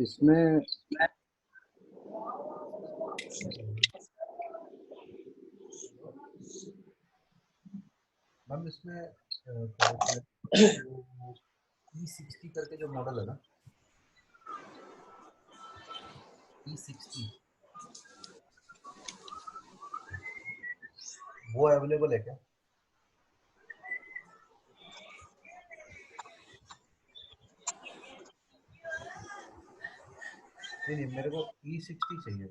इसमें मैम इसमें E60 करके जो मॉडल है ना, E60 वो अवेलेबल है क्या? नहीं, मेरे को E60 चाहिए।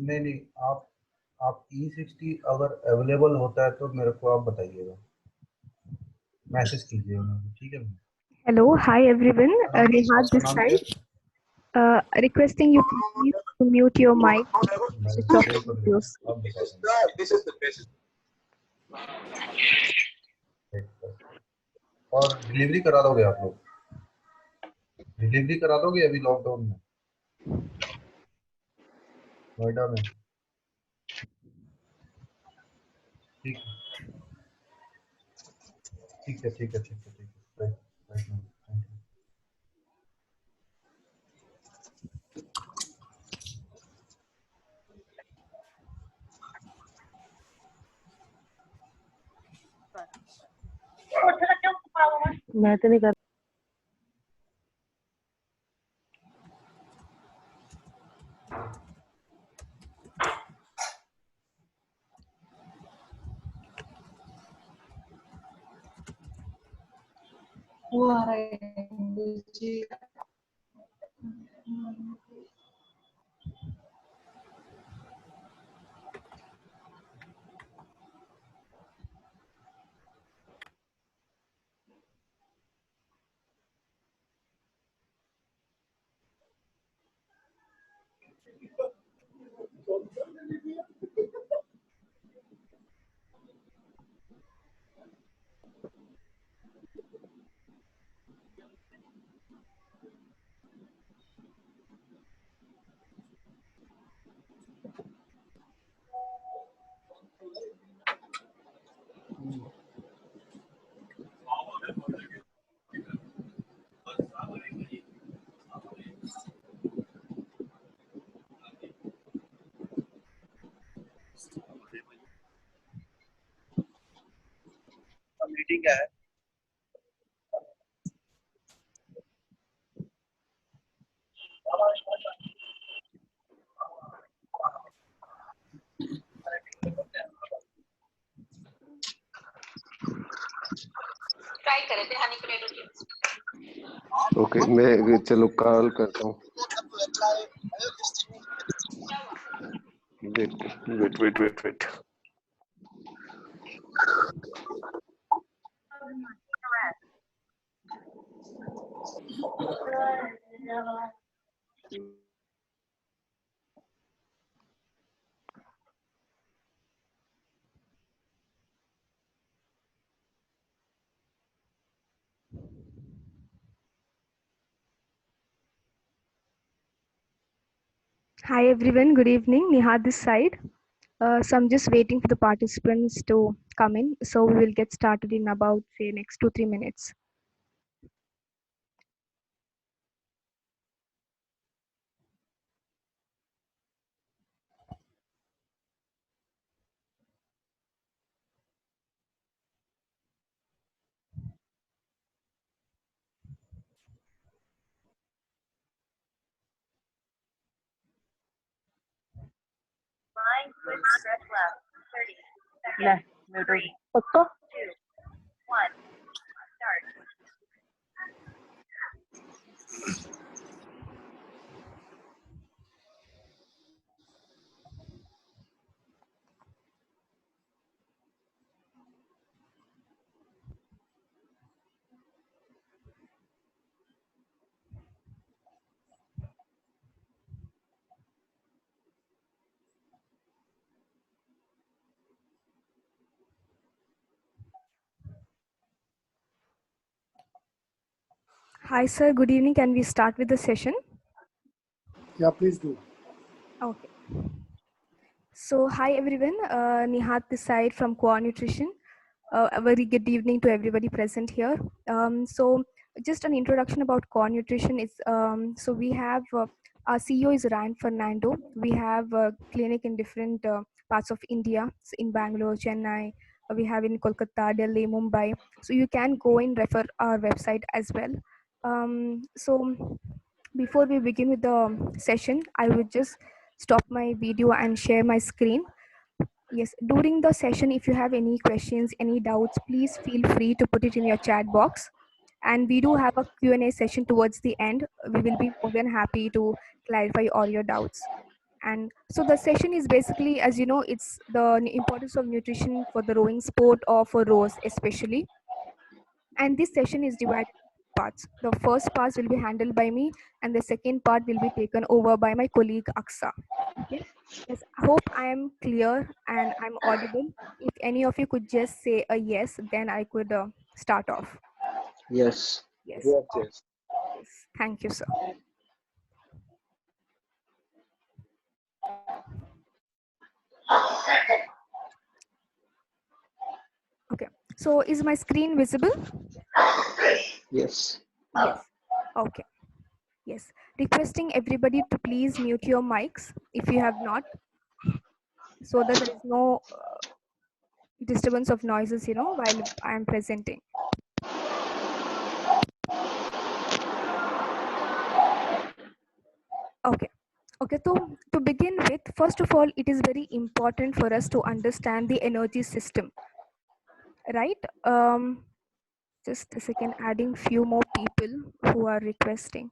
नहीं, आप E60 अगर अवेलेबल होता है तो मेरे को आप बताइएगा, मैसेज कीजिए उन्हें, ठीक है? Hello, hi everyone. Rehat आपका this नाम क्या side. है? Requesting you to please to mute your mic. Switch off your videos. और डिलीवरी करा दोगे आप लोग? डिलीवरी करा दोगे अभी लॉकडाउन में नोएडा में? ठीक है, ठीक है, ठीक है, ठीक है, ठीक है, राइट, थैंक यू। मैं तो नहीं कर वो आ रहा है। मीटिंग क्या है? ट्राई करे थे हनी पोटैटो। ओके, मैं चलो कॉल करता हूँ। Wait. Hi everyone. Good evening. Nihat this side. So I'm just waiting for the participants to come in. So we will get started in about say next 2-3 minutes. ले पक्का Hi, sir. Good evening. Can we start with the session? Yeah, please do. Okay. So, hi everyone. Nihat this side from Core Nutrition. A very good evening to everybody present here. So, just an introduction about Core Nutrition is so we have our CEO is Ryan Fernando. We have a clinic in different parts of India, so in Bangalore, Chennai. We have in Kolkata, Delhi, Mumbai. So you can go and refer our website as well. So before we begin with the session, I would just stop my video and share my screen. Yes, during the session, if you have any questions, any doubts, please feel free to put it in your chat box. And we do have a Q&A session towards the end. We will be more than happy to clarify all your doubts. And so the session is basically, as you know, it's the importance of nutrition for the rowing sport or for rows especially. And this session is divided into parts. The first part will be handled by me, and the second part will be taken over by my colleague Aksa. Okay. Yes, I hope I am clear and I'm audible. If any of you could just say a yes, then I could start off. Yes. Yes. Yes, Oh, yes. yes. Thank you, sir. Okay. So is my screen visible? Yes. Yes. Okay. Yes. Requesting everybody to please mute your mics if you have not, so that there is no disturbance of noises, while I am presenting. Okay. Okay, so to begin with, first of all, it is very important for us to understand the energy system, right? Just a second, adding few more people who are requesting.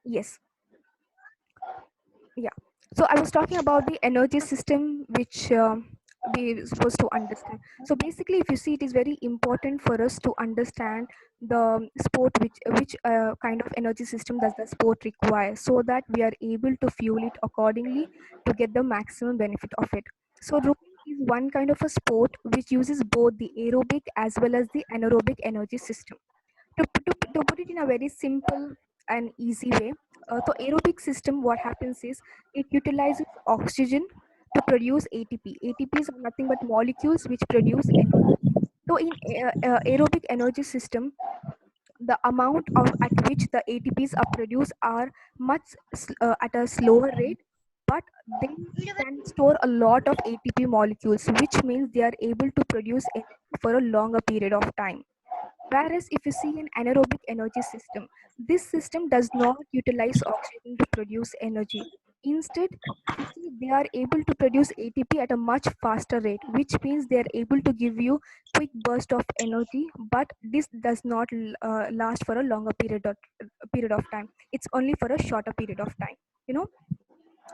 Yes. Yeah. So I was talking about the energy system, which we supposed to understand. So basically, if you see, it is very important for us to understand the sport, which kind of energy system does the sport require, so that we are able to fuel it accordingly to get the maximum benefit of it. So rowing is one kind of a sport which uses both the aerobic as well as the anaerobic energy system. To put it in a very simple and easy way, so aerobic system, what happens is it utilizes oxygen to produce ATP. ATPs are nothing but molecules which produce energy. So in aerobic energy system, the amount of at which the ATPs are produced are at a slower rate, but they can store a lot of ATP molecules, which means they are able to produce energy for a longer period of time. Whereas if you see an anaerobic energy system, this system does not utilize oxygen to produce energy. Instead, if you see, they are able to produce ATP at a much faster rate, which means they are able to give you quick burst of energy, but this does not last for a longer period of time. It's only for a shorter period of time, you know.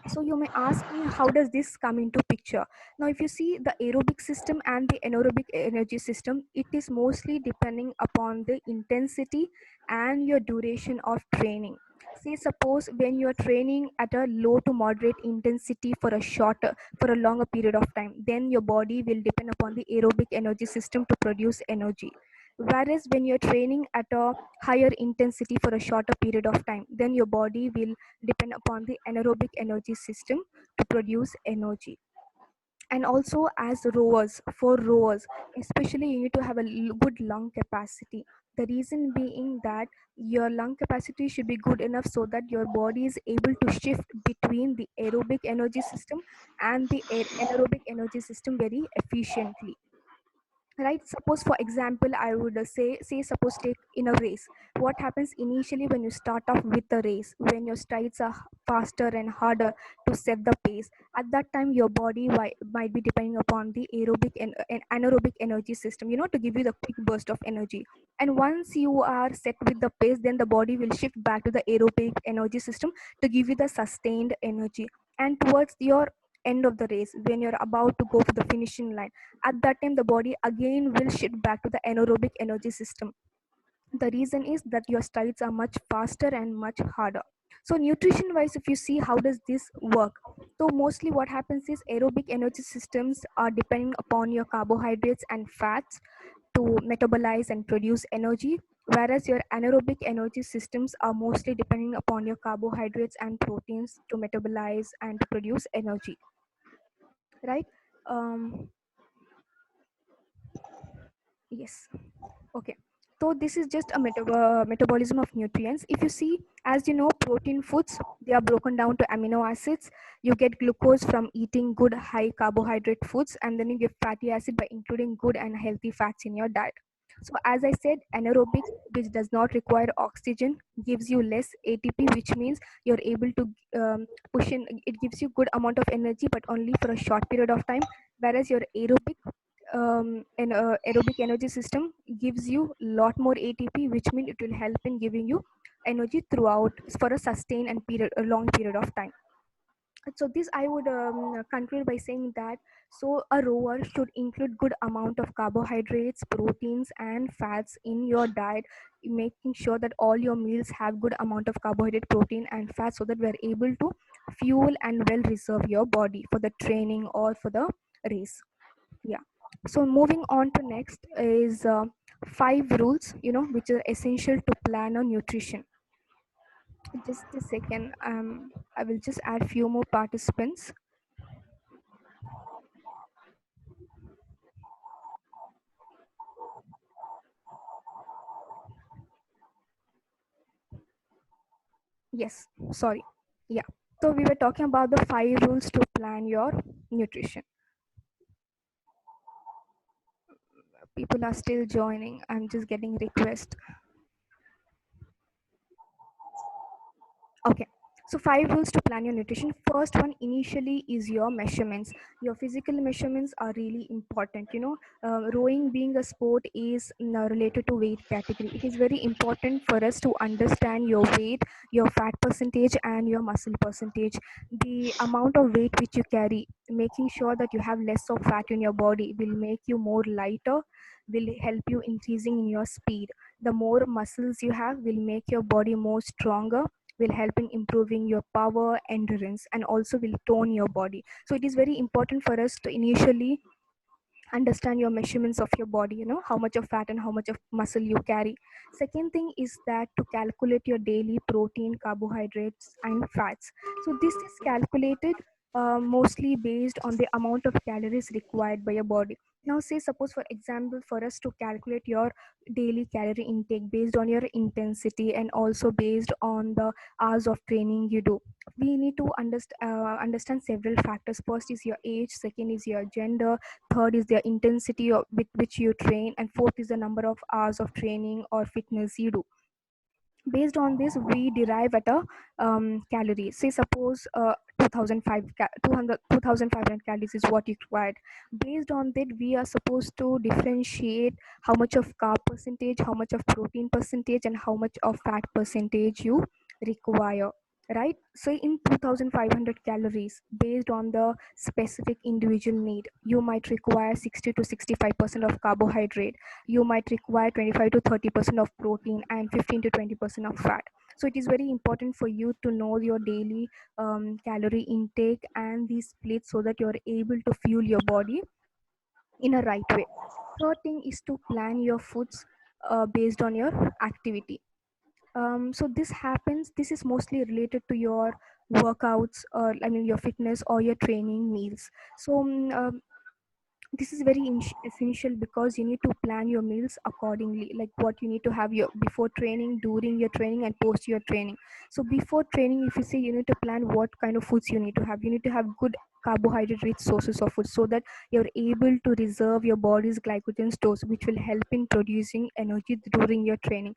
So you may ask me, how does this come into picture? Now if you see the aerobic system and the anaerobic energy system, it is mostly depending upon the intensity and your duration of training. Say suppose when you are training at a low to moderate intensity for a longer period of time, then your body will depend upon the aerobic energy system to produce energy. Whereas when you're training at a higher intensity for a shorter period of time, then your body will depend upon the anaerobic energy system to produce energy. And also as rowers, for rowers especially, you need to have a good lung capacity. The reason being that your lung capacity should be good enough so that your body is able to shift between the aerobic energy system and the anaerobic energy system very efficiently, right? Suppose for example, I would say suppose take in a race, what happens initially when you start off with the race, when your strides are faster and harder to set the pace, at that time your body might be depending upon the aerobic and anaerobic energy system, to give you the quick burst of energy. And once you are set with the pace, then the body will shift back to the aerobic energy system to give you the sustained energy. And towards your end of the race, when you're about to go for the finishing line, at that time the body again will shift back to the anaerobic energy system. The reason is that your strides are much faster and much harder. So nutrition wise, if you see, how does this work? So mostly what happens is aerobic energy systems are depending upon your carbohydrates and fats to metabolize and produce energy, whereas your anaerobic energy systems are mostly depending upon your carbohydrates and proteins to metabolize and produce energy, right? um, yes. Okay, so this is just a metabolism of nutrients. If you see, as you know, protein foods, they are broken down to amino acids. You get glucose from eating good high carbohydrate foods, and then you get fatty acid by including good and healthy fats in your diet. So as I said, anaerobic, which does not require oxygen, gives you less ATP, which means you're able to push in. It gives you good amount of energy, but only for a short period of time. Whereas your aerobic an aerobic energy system gives you a lot more ATP, which means it will help in giving you energy throughout for a sustained and a long period of time. So this I would conclude by saying that so a rower should include good amount of carbohydrates, proteins and fats in your diet, making sure that all your meals have good amount of carbohydrate, protein and fat, so that we are able to fuel and well reserve your body for the training or for the race. Yeah. So moving on to next is 5 rules, which are essential to plan on nutrition. Just a second. I will just add few more participants. Yes, sorry. Yeah. So we were talking about the 5 rules to plan your nutrition. People are still joining. I'm just getting request. Okay. So 5 rules to plan your nutrition. First one initially is your measurements. Your physical measurements are really important. Rowing being a sport is related to weight category. It is very important for us to understand your weight, your fat percentage and your muscle percentage. The amount of weight which you carry, making sure that you have less of fat in your body will make you more lighter, will help you increasing in your speed. The more muscles you have will make your body more stronger, will help in improving your power, endurance, and also will tone your body. So it is very important for us to initially understand your measurements of your body, how much of fat and how much of muscle you carry. Second thing is that to calculate your daily protein, carbohydrates and fats. So this is calculated mostly based on the amount of calories required by your body. Now say suppose for example, for us to calculate your daily calorie intake based on your intensity and also based on the hours of training you do, we need to understand several factors. First is your age, second is your gender, third is the intensity with which you train, and fourth is the number of hours of training or fitness you do. Based on this we derive at a calorie. Say suppose 2500 calories is what you required. Based on that we are supposed to differentiate how much of carb percentage, how much of protein percentage and how much of fat percentage you require, right? So in 2500 calories, based on the specific individual need, you might require 60 to 65% of carbohydrate, you might require 25 to 30% of protein and 15 to 20% of fat. So it is very important for you to know your daily calorie intake and these splits so that you're able to fuel your body in a right way. Third thing is to plan your foods based on your activity. So this is mostly related to your workouts, or I mean your fitness or your training meals. So this is very essential because you need to plan your meals accordingly, like what you need to have your before training, during your training and post your training. So before training, if you say, you need to plan what kind of foods you need to have. You need to have good carbohydrate rich sources of food so that you're able to reserve your body's glycogen stores, which will help in producing energy during your training.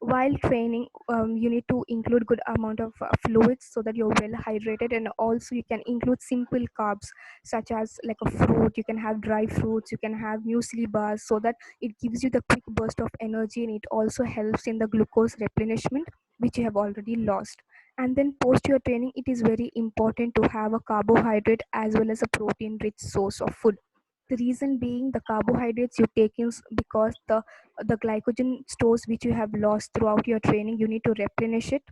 While training, you need to include good amount of fluids so that you're well hydrated, and also you can include simple carbs such as like a fruit. You can have dry fruits, you can have muesli bars, so that it gives you the quick burst of energy, and it also helps in the glucose replenishment which you have already lost. And then post your training, it is very important to have a carbohydrate as well as a protein rich source of food. The reason being, the carbohydrates you take in because the glycogen stores which you have lost throughout your training, you need to replenish it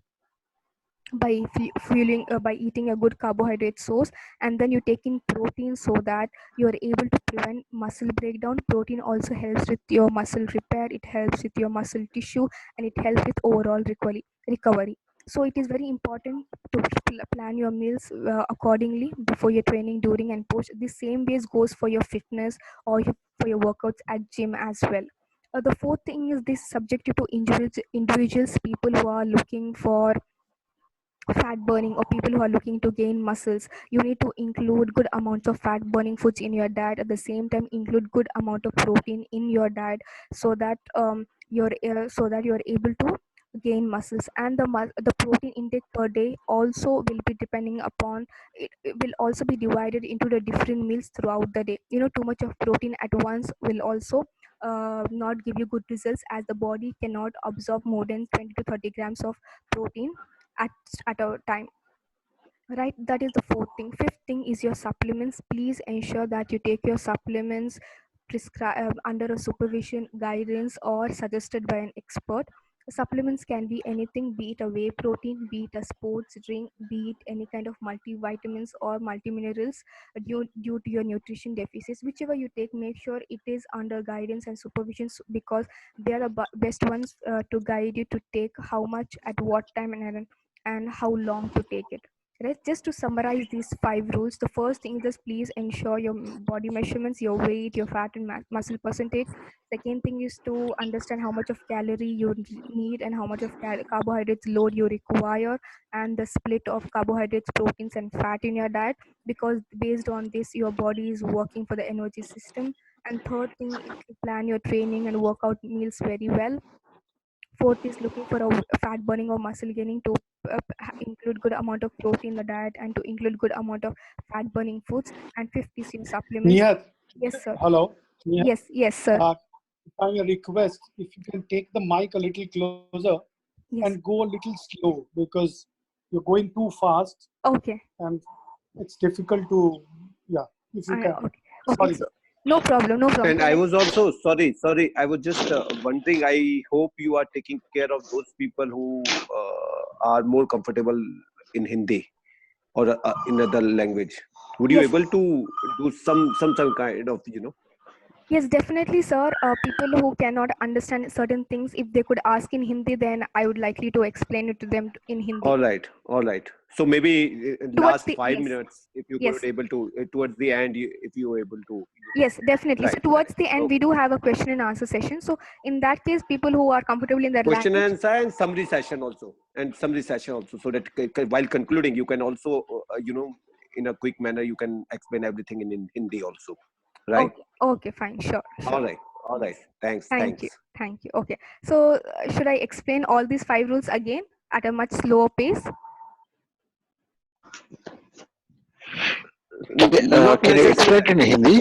by eating a good carbohydrate source, and then you take in protein so that you are able to prevent muscle breakdown. Protein also helps with your muscle repair, it helps with your muscle tissue, and it helps with overall recovery. So it is very important to plan your meals accordingly before your training, during and post. The same ways goes for your fitness or for your workouts at gym as well. The fourth thing is this subjective to individuals, people who are looking for fat burning or people who are looking to gain muscles. You need to include good amounts of fat burning foods in your diet, at the same time include good amount of protein in your diet, so that you're able to gain muscles. And the protein intake per day also will be depending upon it will also be divided into the different meals throughout the day. Too much of protein at once will also not give you good results, as the body cannot absorb more than 20 to 30 grams of protein at a time, right? That is the fourth thing. Fifth thing is your supplements. Please ensure that you take your supplements under a supervision, guidance, or suggested by an expert. Supplements can be anything, be it a whey protein, be it a sports drink, be it any kind of multivitamins or multiminerals due to your nutrition deficits. Whichever you take, make sure it is under guidance and supervision, because they are the best ones to guide you to take how much at what time and how long to take it. Right, just to summarize these 5 rules, the first thing is just please ensure your body measurements, your weight, your fat and muscle percentage. Second thing is to understand how much of calorie you need and how much of carbohydrates load you require, and the split of carbohydrates, proteins and fat in your diet, because based on this your body is working for the energy system. And third thing is to plan your training and workout meals very well. Fourth is looking for a fat burning or muscle gaining, to include good amount of protein in the diet and to include good amount of fat burning foods. And fifth is your supplements. Nihat, Yes, sir. hello. Nihat, Yes, sir. if I request, if you can take the mic a little closer Yes. and go a little slow, because you're going too fast Okay. and it's difficult to, yeah, if you can. Okay. Sorry. So, no problem. And I was also sorry. I was just wondering. I hope you are taking care of those people who are more comfortable in Hindi or in other language. Would you Yes. able to do some kind of Yes, definitely, sir. People who cannot understand certain things, if they could ask in Hindi, then I would likely to explain it to them in Hindi. All right. So maybe last 5 yes. minutes, if you Yes. could able to towards the end, if you were able to. Yes, definitely. So Right. towards the end, Okay. we do have a question and answer session. So in that case, people who are comfortable in their Question and language. answer and summary session also, so that while concluding, you can also in a quick manner you can explain everything in Hindi also, right? Okay, fine, sure. All right. Thanks. Thank you. Okay, so should I explain all these 5 rules again at a much slower pace? Not can you explain necessarily. it in Hindi?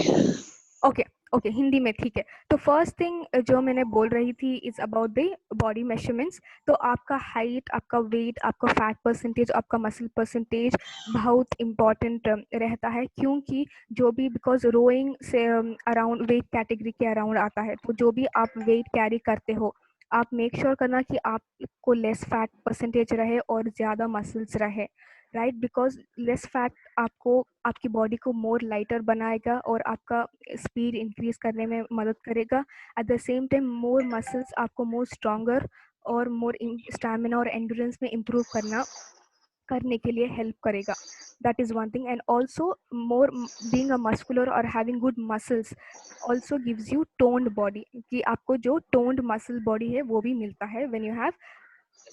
Okay Hindi में ठीक है. तो first thing जो मैंने बोल रही थी is about the body measurements. तो आपका हाइट, आपका वेट, आपका फैट परसेंटेज, आपका मसल परसेंटेज बहुत इम्पॉर्टेंट रहता है, क्योंकि जो भी बिकॉज रोइंग से अराउंड वेट कैटेगरी के अराउंड आता है, तो जो भी आप वेट कैरी करते हो, आप मेक श्योर करना कि आपको लेस फैट परसेंटेज रहे और ज़्यादा मसल्स रहे, राइट? बिकॉज लेस फैट आपको आपकी बॉडी को मोर लाइटर बनाएगा और आपका स्पीड इंक्रीज करने में मदद करेगा. At the same time more muscles आपको मोर स्ट्रॉन्गर और मोर स्टैमिना और एंड्योरेंस में इम्प्रूव करने के लिए हेल्प करेगा. That is one thing. And also more being a muscular और having good muscles also gives you toned body, कि आपको जो टोन्ड मसल बॉडी है वो भी मिलता है when you have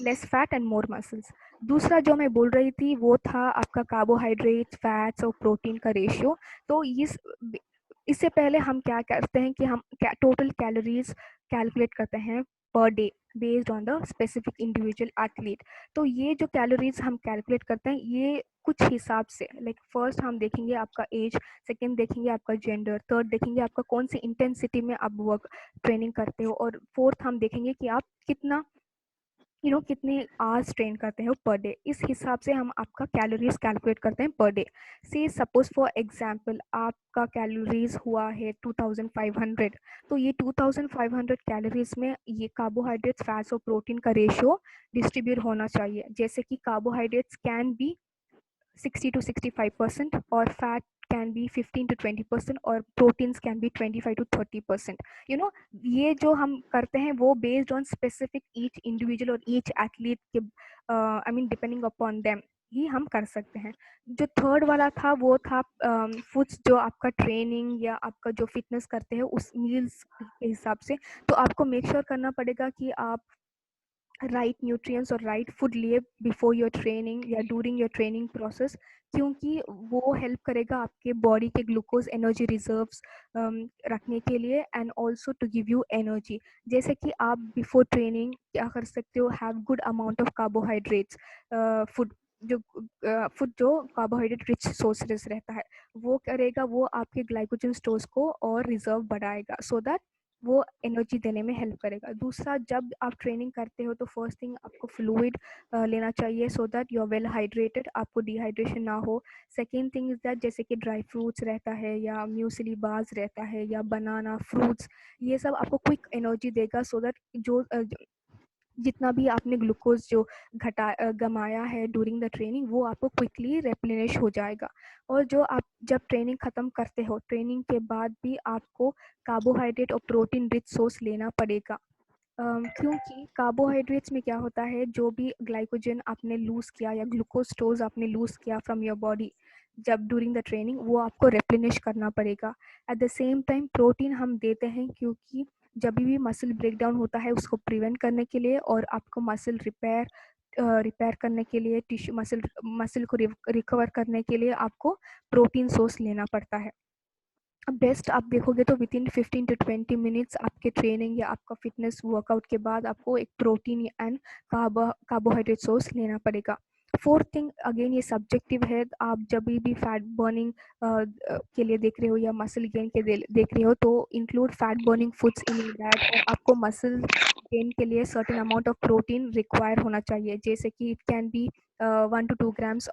less fat and more muscles. दूसरा जो मैं बोल रही थी वो था आपका कार्बोहाइड्रेट, फैट्स और प्रोटीन का रेशियो. तो इससे पहले हम क्या करते हैं कि हम टोटल कैलोरीज कैलकुलेट करते हैं per day based on the specific individual athlete. तो ये जो कैलोरीज हम कैलकुलेट करते हैं ये कुछ हिसाब से, लाइक फर्स्ट हम देखेंगे आपका एज, सेकंड देखेंगे आपका जेंडर, थर्ड देखेंगे आपका कौन सी इंटेंसिटी में आप वर्क ट्रेनिंग करते हो, और फोर्थ हम देखेंगे कि आप कितना कितने आवर्स ट्रेन करते हो पर डे, इस हिसाब से हम आपका कैलोरीज कैलकुलेट करते हैं पर डे। से सपोज फॉर एग्जांपल आपका कैलोरीज हुआ है 2500, तो ये 2500 कैलोरीज में ये कार्बोहाइड्रेट्स, फैट्स और प्रोटीन का रेशियो डिस्ट्रीब्यूट होना चाहिए। जैसे कि कार्बोहाइड्रेट्स कैन बी 60 to 65% और फैट कैन बी 15 to 20% और प्रोटीन्स कैन बी 25 to 30%। ये जो हम करते हैं वो based on specific each individual और ईच एथलीट के I mean depending upon them he हम कर सकते हैं। जो थर्ड वाला था वो था फूड्स, जो आपका ट्रेनिंग या आपका जो फिटनेस करते हैं उस मील्स के हिसाब से। तो आपको मेक श्योर करना पड़ेगा कि आप राइट न्यूट्रिएंट्स और राइट फूड लिए बिफोर योर ट्रेनिंग या ड्यूरिंग योर ट्रेनिंग प्रोसेस, क्योंकि वो हेल्प करेगा आपके बॉडी के ग्लूकोज एनर्जी रिजर्व्स रखने के लिए and also to give you energy. जैसे कि आप बिफोर ट्रेनिंग क्या कर सकते हो, have good amount of carbohydrates food, जो कार्बोहाइड्रेट रिच सोर्सेस रहता है वो करेगा, वो आपके ग्लाइकोजन स्टोर्स को और रिजर्व बढ़ाएगा, सो दैट वो एनर्जी देने में हेल्प करेगा। दूसरा, जब आप ट्रेनिंग करते हो तो फर्स्ट थिंग आपको फ्लूइड लेना चाहिए so that you are well hydrated, आपको डिहाइड्रेशन ना हो। सेकेंड थिंग इज दैट जैसे कि ड्राई फ्रूट्स रहता है या म्यूसली बार्स रहता है या बनाना फ्रूट्स, ये सब आपको क्विक एनर्जी देगा सो दैट जो जितना भी आपने ग्लूकोज जो गमाया है ड्यूरिंग द ट्रेनिंग वो आपको क्विकली रेप्लेनिश हो जाएगा। और जो आप जब ट्रेनिंग ख़त्म करते हो, ट्रेनिंग के बाद भी आपको कार्बोहाइड्रेट और प्रोटीन रिच सोर्स लेना पड़ेगा। क्योंकि कार्बोहाइड्रेट्स में क्या होता है, जो भी ग्लाइकोजन आपने लूज़ किया या ग्लूकोज स्टोर्स आपने लूज़ किया फ्रॉम योर बॉडी जब ड्यूरिंग द ट्रेनिंग, वो आपको रेप्लेनिश करना पड़ेगा। Eight the same time protein हम देते हैं क्योंकि जब भी मसल ब्रेकडाउन होता है उसको प्रिवेंट करने के लिए और आपको मसल रिपेयर करने के लिए, टिश्यू मसल को रिकवर करने के लिए आपको प्रोटीन सोर्स लेना पड़ता है। बेस्ट आप देखोगे तो विद इन 15 to 20 मिनट्स आपके ट्रेनिंग या आपका फिटनेस वर्कआउट के बाद आपको एक प्रोटीन एंड कार्बोहाइड्रेट सोर्स लेना पड़ेगा। फोर्थ थिंग, अगेन ये सब्जेक्टिव है, आप जब भी फैट बर्निंग के लिए देख रहे हो या मसल गेन के देख रहे हो तो include fat burning foods in your diet. और आपको मसल गेन के लिए certain amount of protein require होना चाहिए, जैसे कि it can be 1 to 2 grams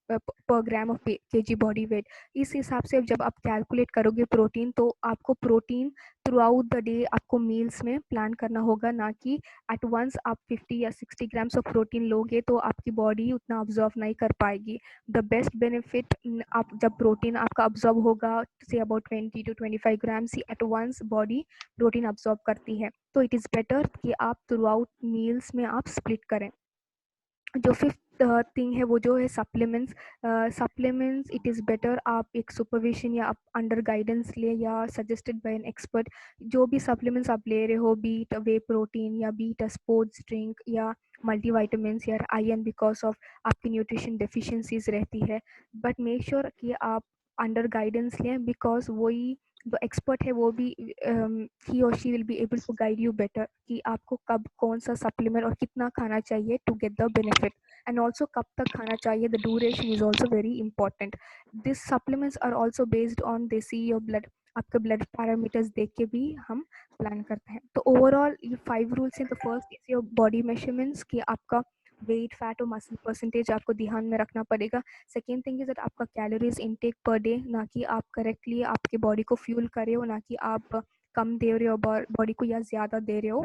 पर gram of KG body weight. इस हिसाब से जब आप कैलकुलेट करोगे प्रोटीन, तो आपको protein through out the day आपको मील्स में प्लान करना होगा, ना कि एट वंस आप 50 या 60 ग्राम्स ऑफ प्रोटीन लोगे तो आपकी बॉडी उतना ऑब्जर्व नहीं कर पाएगी। द बेस्ट बेनिफिट, आप जब प्रोटीन आपका ऑब्जर्व होगा से अबाउट 20 to 25 ग्राम्स ही at once body protein observe करती है, तो इट इज़ बेटर कि आप थ्रू आउट मील्स में आप स्प्लिट करें। जो फिफ्थ थिंग है वो जो है सप्लीमेंट्स इट इज़ बेटर आप एक सुपरविजन या आप अंडर गाइडेंस ले या सजेस्टेड बाय एन एक्सपर्ट। जो भी सप्लीमेंट्स आप ले रहे हो, बीट वे प्रोटीन या बीट स्पोर्ट्स ड्रिंक या मल्टीविटामिन्स या आयरन, बिकॉज ऑफ आपकी न्यूट्रिशन डेफिशिएंसीज रहती है, बट मेक श्योर कि आप अंडर गाइडेंस लें, बिकॉज वही जो एक्सपर्ट है वो भी ही और she will be able to guide you better कि आपको कब कौन सा सप्लीमेंट और कितना खाना चाहिए to get the benefit, and also कब तक खाना चाहिए, the duration is also very important. This supplements are also based on they see your blood, आपके ब्लड पैरामीटर्स देख के भी हम प्लान करते हैं। तो ओवरऑल ये 5 रूल्स हैं। तो first is your body measurements कि आपका वेट, फैट और मसल परसेंटेज आपको ध्यान में रखना पड़ेगा। सेकेंड थिंग इज दैट आपका कैलोरीज इनटेक पर डे, ना कि आप करेक्टली आपके बॉडी को फ्यूल कर रहे हो, ना कि आप कम दे रहे हो बॉडी को या ज़्यादा दे रहे हो,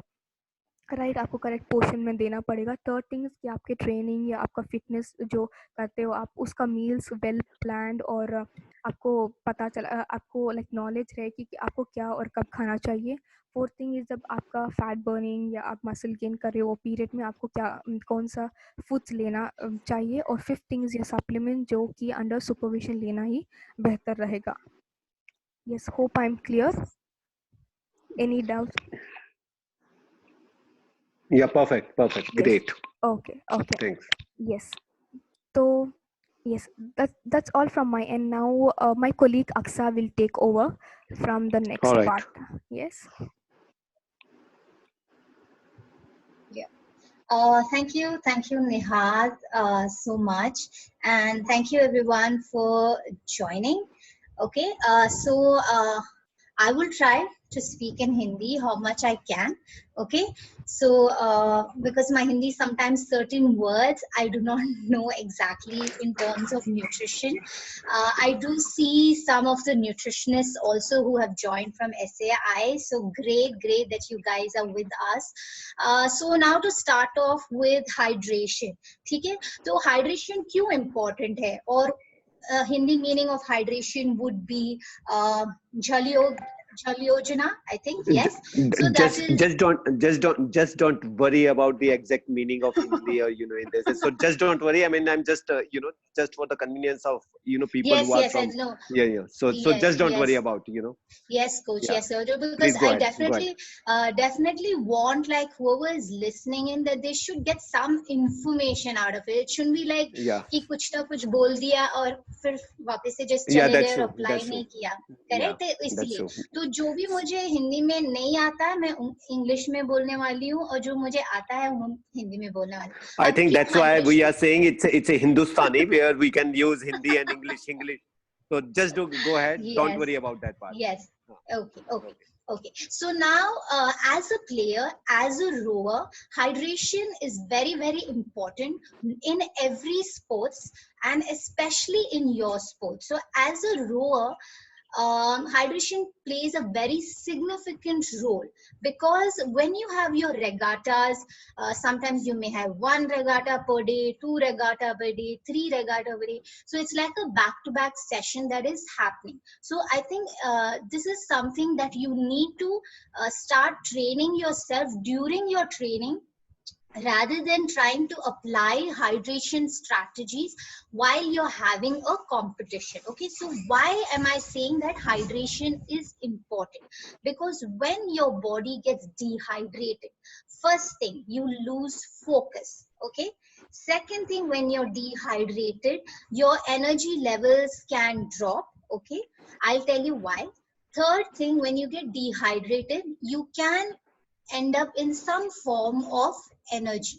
राइट आपको करेक्ट पोर्शन में देना पड़ेगा। थर्ड थिंग कि आपके ट्रेनिंग या आपका फिटनेस जो करते हो आप उसका मील्स वेल प्लान्ड और आपको पता चला, आपको लाइक नॉलेज रहे कि आपको क्या और कब खाना चाहिए। फोर्थ थिंग इज जब आपका फैट बर्निंग या आप मसल गेन कर रहे हो पीरियड में आपको क्या कौन सा फूड्स लेना चाहिए। और फिफ्थ थिंग इज ये सप्लीमेंट जो कि अंडर सुपरविजन लेना ही बेहतर रहेगा। Yes, hope I am clear. Any doubt? Yeah, perfect. Yes. Great. Okay. Thanks. Yes. So yes, that's all from my end. Now my colleague Aksa will take over from the next All right. part. Yes. Thank you, Nihad, so much, and thank you everyone for joining. Okay, so I will try to speak in Hindi how much I can. Okay, so because my Hindi sometimes certain words I do not know exactly in terms of nutrition. I do see some of the nutritionists also who have joined from SAI. So great that you guys are with us. So now to start off with hydration. ठीक है, तो hydration क्यों important है? और Hindi meaning of hydration would be Jhalyojana, I think. Yes. So that is just don't worry about the exact meaning of Hindi or in this. So just don't worry. I mean, I'm just just for the convenience of people yes, who are yes, from I know. So Yes, just don't yes. worry about Yes, coach. Yeah. Yes, sir. Please Because go I ahead, go ahead. definitely want like whoever is listening in that they should get some information out of it. It shouldn't be like Yeah. कि कुछ ना कुछ बोल दिया और फिर वापस से just Yeah, चले that's गए और true, apply that's नहीं true. किया. Yeah, Correct? that's इसलिए true. तो जो भी मुझे हिंदी में नहीं आता है मैं इंग्लिश में बोलने वाली हूँ और जो मुझे आता है वो हिंदी में बोलने वाली हूँ. I think बाकी that's why we hydration- are saying it's a Hindustani where we can use Hindi and English. So just go ahead. Don't Yes. worry about that part. Yes. Okay. So now, as a player, as a rower, hydration is very important in every sports and especially in your sport. So as a rower, hydration plays a very significant role because when you have your regattas, sometimes you may have 1 regatta per day, 2 regatta per day, 3 regatta per day. So it's like a back-to-back session that is happening. So I think this is something that you need to start training yourself during your training, rather than trying to apply hydration strategies while you're having a competition. Okay, so why am I saying that hydration is important? Because when your body gets dehydrated, first thing, you lose focus. Okay, second thing, when you're dehydrated, your energy levels can drop. Okay, I'll tell you why. Third thing, when you get dehydrated, you can end up in some form of energy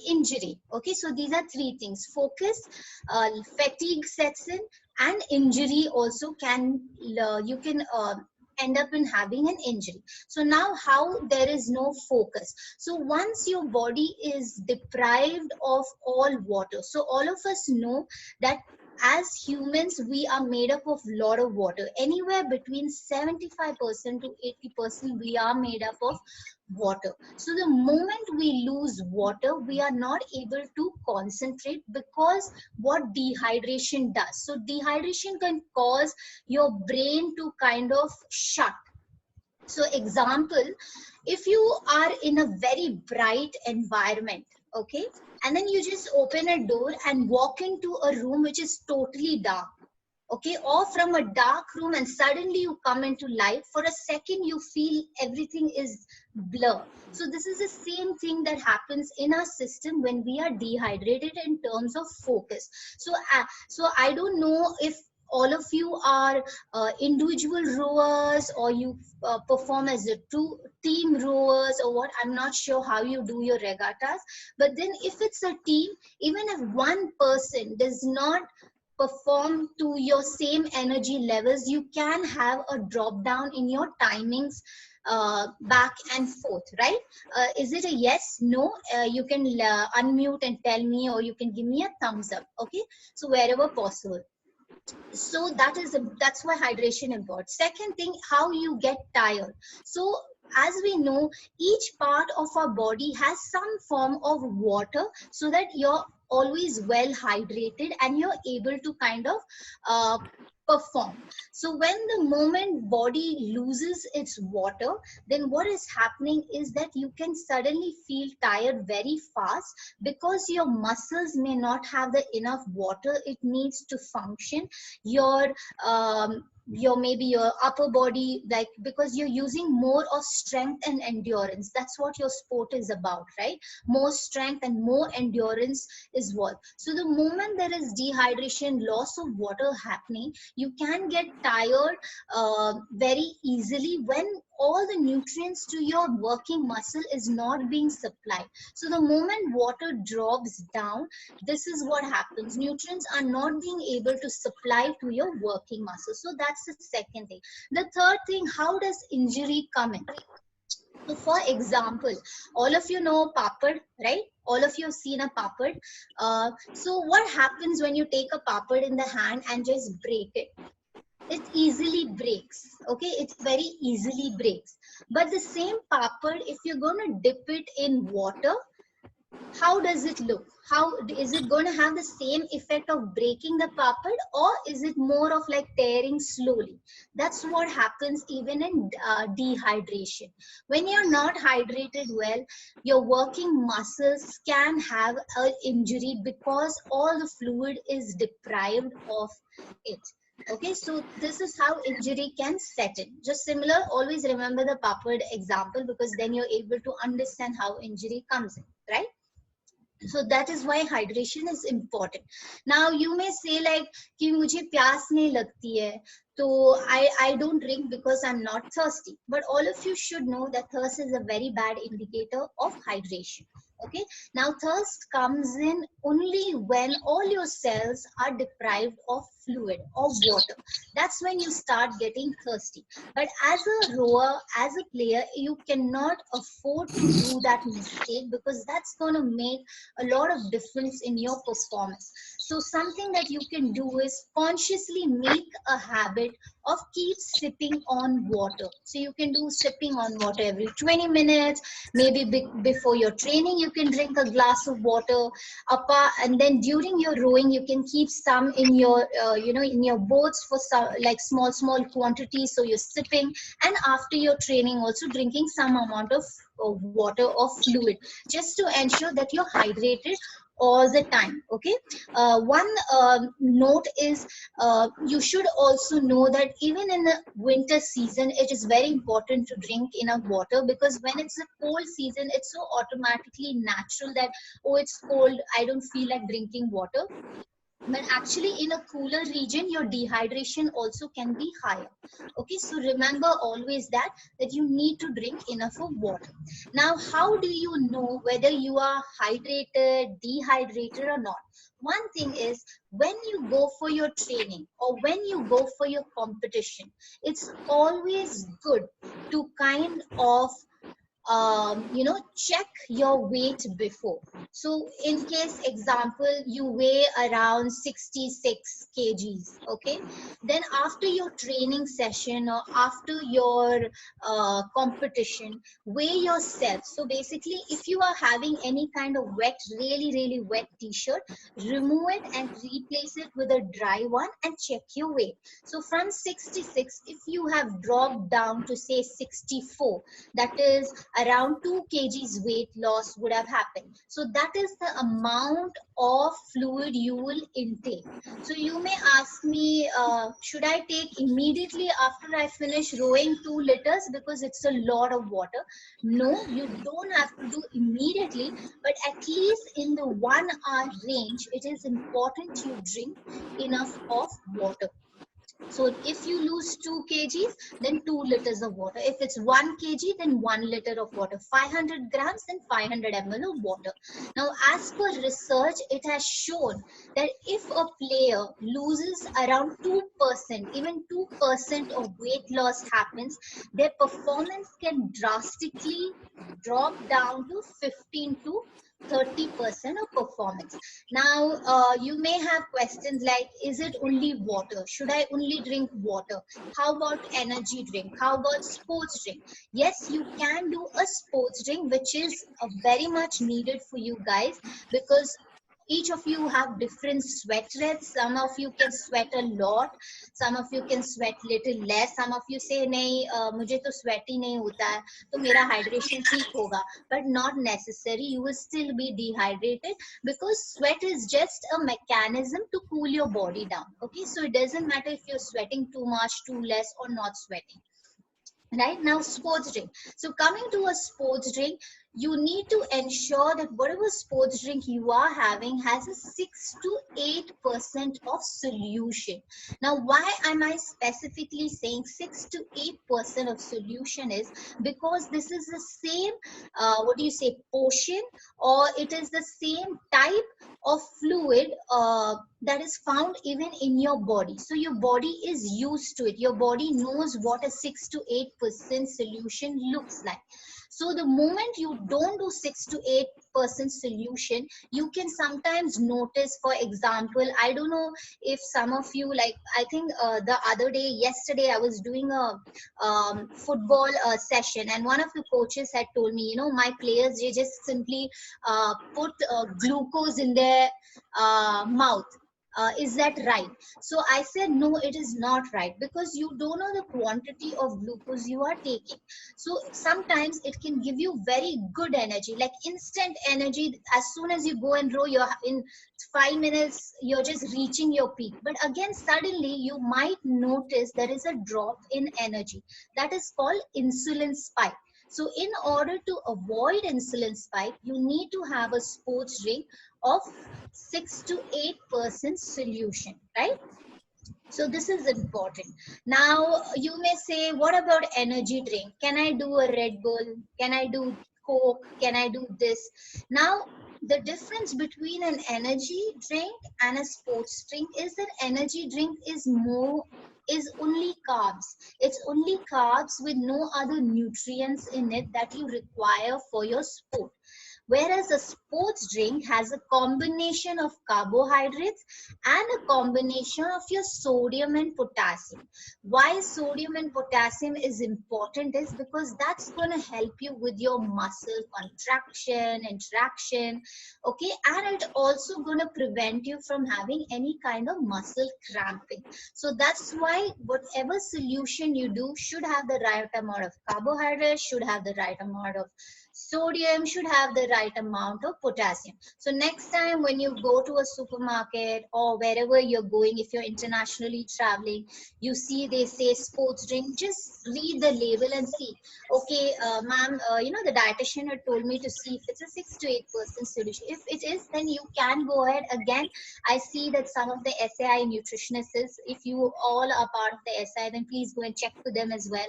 injury. Okay, so these are 3 things: focus, fatigue sets in, and injury also can you can end up in having an injury. So now how there is no focus, so once your body is deprived of all water, so all of us know that as humans, we are made up of a lot of water. Anywhere between 75% to 80% we are made up of water. So the moment we lose water, we are not able to concentrate because what dehydration does. So dehydration can cause your brain to kind of shut. So example, if you are in a very bright environment, okay, and then you just open a door and walk into a room which is totally dark, okay, or from a dark room and suddenly you come into light, for a second you feel everything is blur. So this is the same thing that happens in our system when we are dehydrated in terms of focus. So I don't know if all of you are individual rowers or you perform as a team rowers or what. I'm not sure how you do your regattas, but then if it's a team, even if one person does not perform to your same energy levels, you can have a drop down in your timings back and forth, right? Is it a yes, no? You can unmute and tell me, or you can give me a thumbs up. Okay, so wherever possible. So that's why hydration important. Second thing, how you get tired. So as we know, each part of our body has some form of water, so that you're always well hydrated and you're able to kind of perform. So when the moment body loses its water, then what is happening is that you can suddenly feel tired very fast because your muscles may not have the enough water it needs to function. Your maybe your upper body, like, because you're using more of strength and endurance. That's what your sport is about, right? More strength and more endurance is what. So the moment there is dehydration, loss of water happening, you can get tired very easily when all the nutrients to your working muscle is not being supplied. So the moment water drops down, this is what happens. Nutrients are not being able to supply to your working muscle. So that's the second thing. The third thing, how does injury come in? So for example, all of you know papad, right? All of you have seen a papad. So what happens when you take a papad in the hand and just break it? It easily breaks. Okay, it very easily breaks. But the same papad, if you're going to dip it in water, how does it look? How is it going to have the same effect of breaking the papad, or is it more of like tearing slowly? That's what happens even in dehydration. When you're not hydrated well, your working muscles can have an injury because all the fluid is deprived of it. Okay, so this is how injury can set in. Just similar, always remember the papad example, because then you're able to understand how injury comes in, right? So that is why hydration is important. Now you may say like कि मुझे प्यास नहीं लगती है, so I don't drink because I'm not thirsty. But all of you should know that thirst is a very bad indicator of hydration. Okay, now thirst comes in only when all your cells are deprived of fluid, of water. That's when you start getting thirsty. But as a rower, as a player, you cannot afford to do that mistake, because that's going to make a lot of difference in your performance. So something that you can do is consciously make a habit of keep sipping on water. So you can do sipping on water every 20 minutes, maybe before your training you can drink a glass of water, and then during your rowing you can keep some in your in your boats for some, like small quantities, so you're sipping, and after your training also drinking some amount of water or fluid, just to ensure that you're hydrated all the time. Okay, one note is you should also know that even in the winter season it is very important to drink enough water, because when it's a cold season it's so automatically natural that, oh, it's cold, I don't feel like drinking water. But actually in a cooler region your dehydration also can be higher. Okay, so remember always that you need to drink enough of water. Now how do you know whether you are hydrated, dehydrated or not? One thing is, when you go for your training or when you go for your competition, it's always good to kind of check your weight before. So in case example you weigh around 66 kgs, okay, then after your training session or after your competition, weigh yourself. So basically if you are having any kind of wet, really wet t-shirt, remove it and replace it with a dry one and check your weight. So from 66, if you have dropped down to say 64, that is around 2 kgs weight loss would have happened. So that is the amount of fluid you will intake. So you may ask me, should I take immediately after I finish rowing 2 liters because it's a lot of water? No, you don't have to do immediately, but at least in the 1 hour range, it is important you drink enough of water. So if you lose 2 kgs, then 2 liters of water. If it's 1 kg, then 1 liter of water. 500 grams, then 500 ml of water. Now, as per research, it has shown that if a player loses around 2%, even 2% of weight loss happens, their performance can drastically drop down to 15 to 30% of performance. Now, you may have questions like, is it only water? Should I only drink water? How about energy drink? How about sports drink? Yes, you can do a sports drink, which is very much needed for you guys, because each of you have different sweat rates. Some of you can sweat a lot, some of you can sweat little less, some of you say nahi mujhe to sweat hi nahi hota hai, to mera hydration theek hoga. But not necessary, you will still be dehydrated, because sweat is just a mechanism to cool your body down. Okay, so it doesn't matter if you're sweating too much, too less, or not sweating. Right now, sports drink. So coming to a sports drink, you need to ensure that whatever sports drink you are having has a 6 to 8% of solution. Now, why am I specifically saying 6 to 8% of solution is because this is the same, what do you say, portion, or it is the same type of fluid that is found even in your body. So your body is used to it. Your body knows what a 6 to 8% solution looks like. So the moment you don't do 6 to 8% solution, you can sometimes notice, for example, I don't know if some of you, like, I think the other day, yesterday, I was doing a football session, and one of the coaches had told me, you know, my players, they just simply put glucose in their mouth. Is that right? So I said, no, it is not right, because you don't know the quantity of glucose you are taking. So sometimes it can give you very good energy, like instant energy. As soon as you go and row, you're in 5 minutes, you're just reaching your peak. But again, suddenly you might notice there is a drop in energy. That is called insulin spike. So in order to avoid insulin spike, you need to have a sports drink of 6 to 8% solution, right? So this is important. Now you may say, what about energy drink? Can I do a Red Bull? Can I do Coke? Can I do this? Now the difference between an energy drink and a sports drink is that energy drink is only carbs. It's only carbs with no other nutrients in it that you require for your sport. Whereas a sports drink has a combination of carbohydrates and a combination of your sodium and potassium. Why sodium and potassium is important is because that's going to help you with your muscle contraction, interaction, okay, and it's also going to prevent you from having any kind of muscle cramping. So that's why whatever solution you do should have the right amount of carbohydrates, should have the right amount of sodium, should have the right amount of potassium. So next time when you go to a supermarket or wherever you're going, if you're internationally traveling, you see they say sports drink, just read the label and see, okay, ma'am, you know, the dietitian had told me to see if it's a 6 to 8% solution. If it is, then you can go ahead. Again, I see that some of the SAI nutritionists, if you all are part of the SAI, then please go and check with them as well,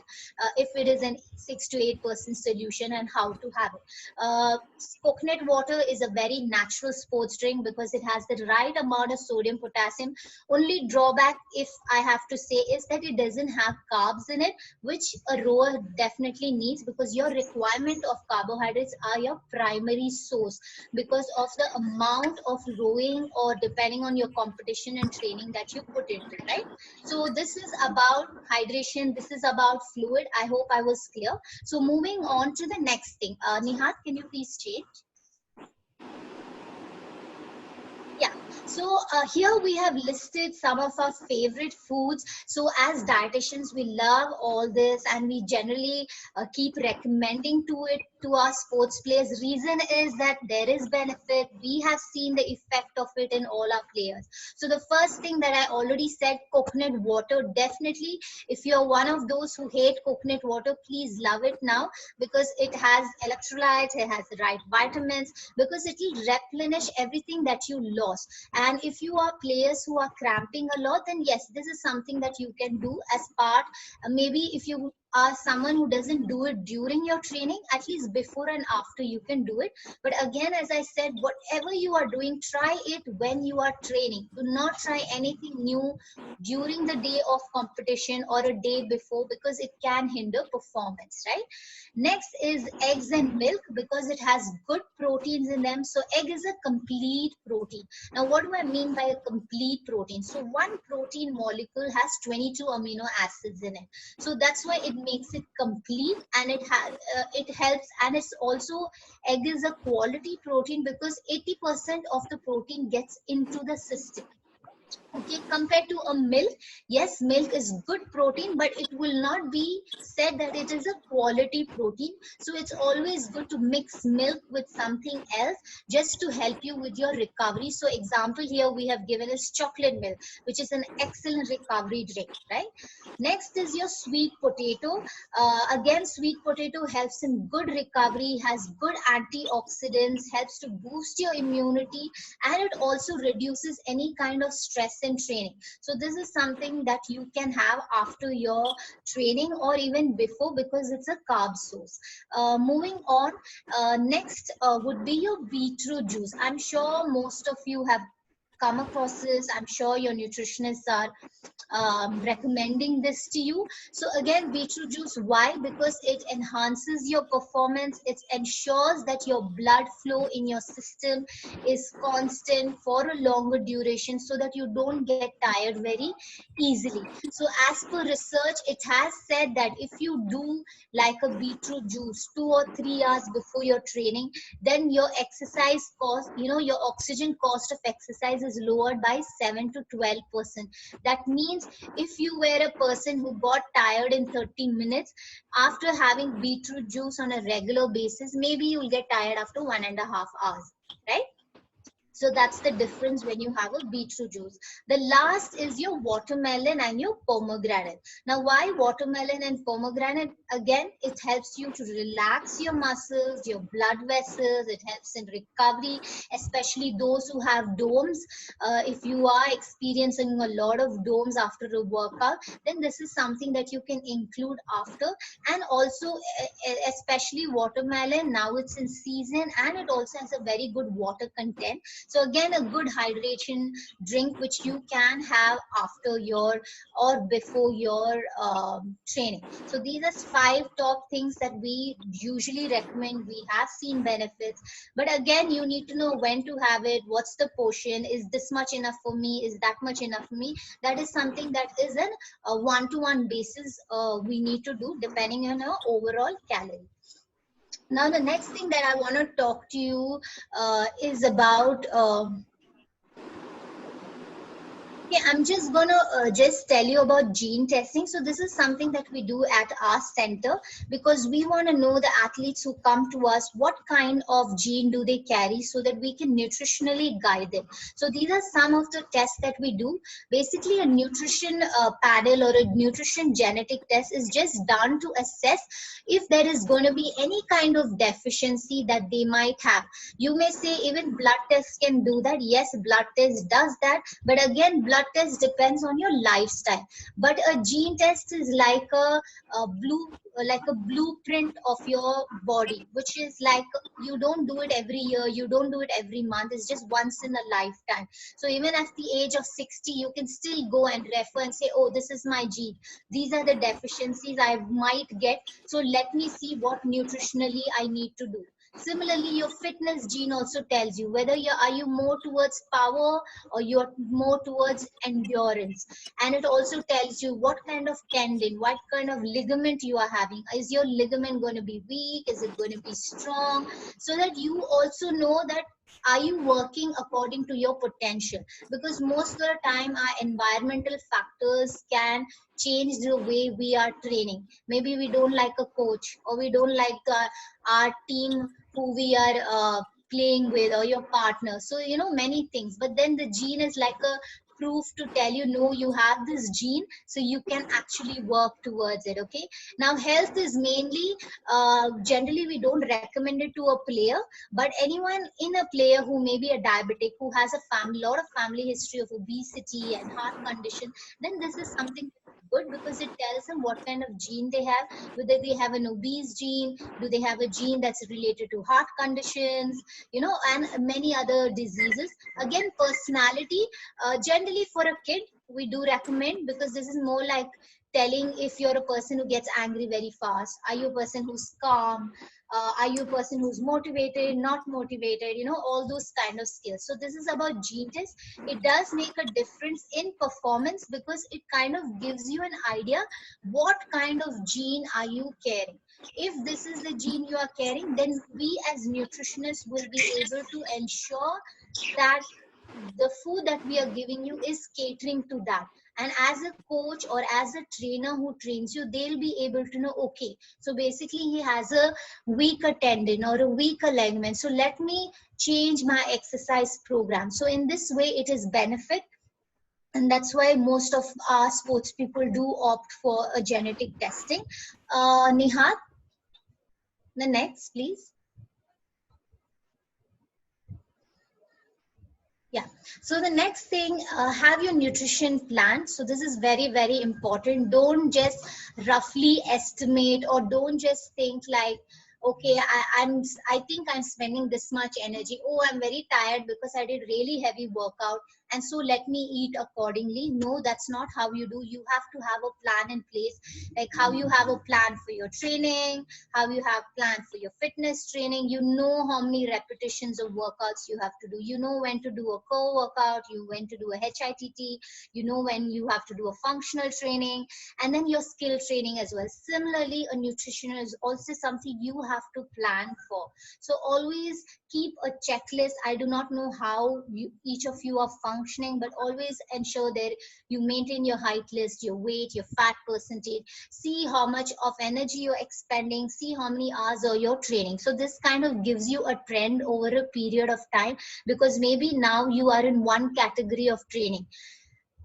if it is an 6 to 8% solution and how to have it. Coconut water is a very natural sports drink because it has the right amount of sodium, potassium. Only drawback, if I have to say, is that it doesn't have carbs in it, which a rower definitely needs, because your requirement of carbohydrates are your primary source because of the amount of rowing, or depending on your competition and training that you put into, right? So this is about hydration, this is about fluid. I hope I was clear. So moving on to the next thing, Nihat, can you please change? Yeah, so here we have listed some of our favorite foods. So as dietitians, we love all this and we generally keep recommending to our sports players. Reason is that there is benefit. We have seen the effect of it in all our players. So the first thing that I already said, coconut water, definitely. If you're one of those who hate coconut water, please love it now, because it has electrolytes, it has the right vitamins, because it will replenish everything that you lost. And if you are players who are cramping a lot, then yes, this is something that you can do as part. Maybe if you are someone who doesn't do it during your training, at least before and after you can do it. But again, as I said, whatever you are doing, try it when you are training. Do not try anything new during the day of competition or a day before, because it can hinder performance, right? Next is eggs and milk, because it has good proteins in them. So egg is a complete protein. Now what do I mean by a complete protein? So one protein molecule has 22 amino acids in it, so that's why it makes it complete, and it helps. And it's also, egg is a quality protein because 80% of the protein gets into the system. Okay, compared to a milk, yes, milk is good protein, but it will not be said that it is a quality protein. So it's always good to mix milk with something else just to help you with your recovery. So example here we have given is chocolate milk, which is an excellent recovery drink, right? Next is your sweet potato. Again, sweet potato helps in good recovery, has good antioxidants, helps to boost your immunity, and it also reduces any kind of stress in training. So this is something that you can have after your training or even before, because it's a carb source. Moving on, next would be your beetroot juice. I'm sure most of you have come across this. I'm sure your nutritionists are recommending this to you. So again, beetroot juice, why? Because it enhances your performance. It ensures that your blood flow in your system is constant for a longer duration, so that you don't get tired very easily. So as per research, it has said that if you do like a beetroot juice 2 or 3 hours before your training, then your exercise cost, your oxygen cost of exercise is lowered by 7 to 12%. That means if you were a person who got tired in 30 minutes, after having beetroot juice on a regular basis, maybe you'll get tired after 1.5 hours, right? So that's the difference when you have a beetroot juice. The last is your watermelon and your pomegranate. Now, why watermelon and pomegranate? Again, it helps you to relax your muscles, your blood vessels. It helps in recovery, especially those who have domes. If you are experiencing a lot of domes after a workout, then this is something that you can include after. And also, especially watermelon, now it's in season, and it also has a very good water content. So again, a good hydration drink which you can have after your or before your training. So these are 5 top things that we usually recommend. We have seen benefits, but again, you need to know when to have it. What's the portion? Is this much enough for me? Is that much enough for me? That is something that is an one-to-one basis we need to do depending on our overall calorie. Now, the next thing that I want to talk to you is about. Okay, I'm just gonna just tell you about gene testing. So this is something that we do at our center, because we want to know the athletes who come to us, what kind of gene do they carry, so that we can nutritionally guide them. So these are some of the tests that we do. Basically, a nutrition panel or a nutrition genetic test is just done to assess if there is going to be any kind of deficiency that they might have. You may say even blood tests can do that. Yes, blood test does that, but again, blood test depends on your lifestyle. But a gene test is like a blueprint of your body, which is like you don't do it every year, you don't do it every month. It's just once in a lifetime. So even at the age of 60, you can still go and refer and say, oh, this is my gene, these are the deficiencies I might get, so let me see what nutritionally I need to do. Similarly, your fitness gene also tells you whether are you more towards power or you're more towards endurance. And it also tells you what kind of tendon, what kind of ligament you are having. Is your ligament going to be weak? Is it going to be strong? So that you also know that are you working according to your potential? Because most of the time our environmental factors can change the way we are training. Maybe we don't like a coach, or we don't like our team who we are playing with, or your partner. So many things, but then the gene is like a proof to tell you, no, you have this gene, so you can actually work towards it. Okay, now health is mainly generally we don't recommend it to a player, but anyone in a player who may be a diabetic, who has a lot of family history of obesity and heart condition, then this is something good, because it tells them what kind of gene they have, whether they have an obese gene, do they have a gene that's related to heart conditions, and many other diseases. Again, personality, generally for a kid we do recommend, because this is more like telling if you're a person who gets angry very fast, are you a person who's calm, are you a person who's motivated, not motivated, all those kind of skills. So this is about gene test. It does make a difference in performance, because it kind of gives you an idea what kind of gene are you carrying. If this is the gene you are carrying, then we as nutritionists will be able to ensure that the food that we are giving you is catering to that. And as a coach or as a trainer who trains you, they'll be able to know, okay, so basically he has a weaker tendon or a weaker ligament, so let me change my exercise program. So in this way it is benefit, and that's why most of our sports people do opt for a genetic testing. Nihat, the next please. Yeah. So the next thing, have your nutrition plan. So this is very, very important. Don't just roughly estimate, or don't just think like, okay, I think I'm spending this much energy. Oh, I'm very tired because I did really heavy workout, and so let me eat accordingly. No, that's not how you do. You have to have a plan in place, like how you have a plan for your training, how you have planned for your fitness training. You know how many repetitions of workouts you have to do. You know when to do a core workout, you when to do a HITT, you know when you have to do a functional training, and then your skill training as well. Similarly, a nutrition is also something you have to plan for. So always keep a checklist. I do not know how each of you are functioning, but always ensure that you maintain your height list, your weight, your fat percentage. See how much of energy you're expending, see how many hours are your training. So this kind of gives you a trend over a period of time, because maybe now you are in one category of training.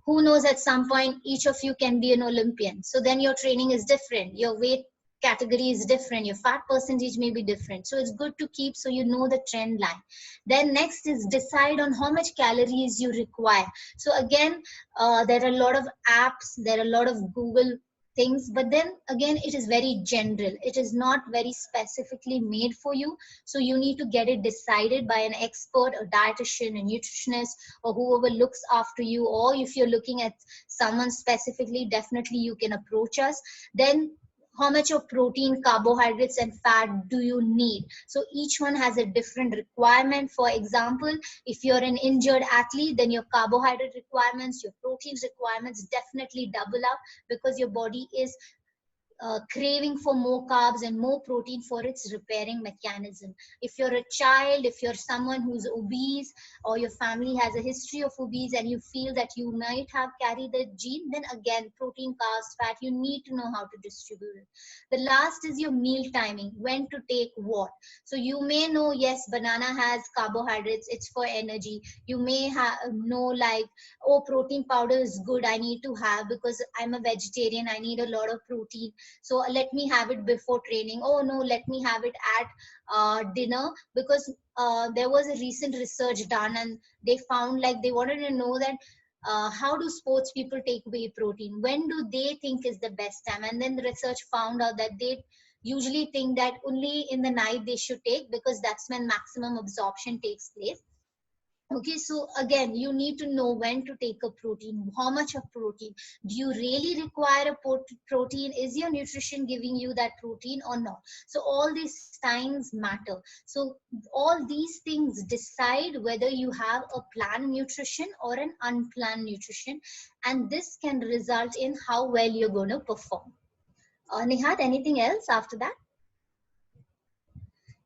Who knows, at some point each of you can be an Olympian, so then your training is different, your weight category is different, your fat percentage may be different. So it's good to keep, so you know the trend line. Then next is decide on how much calories you require. So again, there are a lot of apps, there are a lot of Google things, but then again it is very general, it is not very specifically made for you. So you need to get it decided by an expert, a dietitian, a nutritionist, or whoever looks after you. Or if you're looking at someone specifically, definitely you can approach us. Then how much of protein, carbohydrates, and fat do you need? So each one has a different requirement. For example, if you're an injured athlete, then your carbohydrate requirements, your protein requirements definitely double up, because your body is craving for more carbs and more protein for its repairing mechanism. If you're a child, if you're someone who's obese, or your family has a history of obese and you feel that you might have carried the gene, then again, protein, carbs, fat, you need to know how to distribute it. The last is your meal timing, when to take what. So you may know, yes, banana has carbohydrates, it's for energy. You may know like, oh, protein powder is good, I need to have, because I'm a vegetarian, I need a lot of protein, so let me have it before training. Oh no, let me have it at dinner, because there was a recent research done, and they found, like, they wanted to know that how do sports people take whey protein, when do they think is the best time. And then the research found out that they usually think that only in the night they should take, because that's when maximum absorption takes place. Okay, so again, you need to know when to take a protein, how much of protein. Do you really require a protein? Is your nutrition giving you that protein or not? So all these signs matter. So all these things decide whether you have a planned nutrition or an unplanned nutrition. And this can result in how well you're going to perform. Nihat, anything else after that?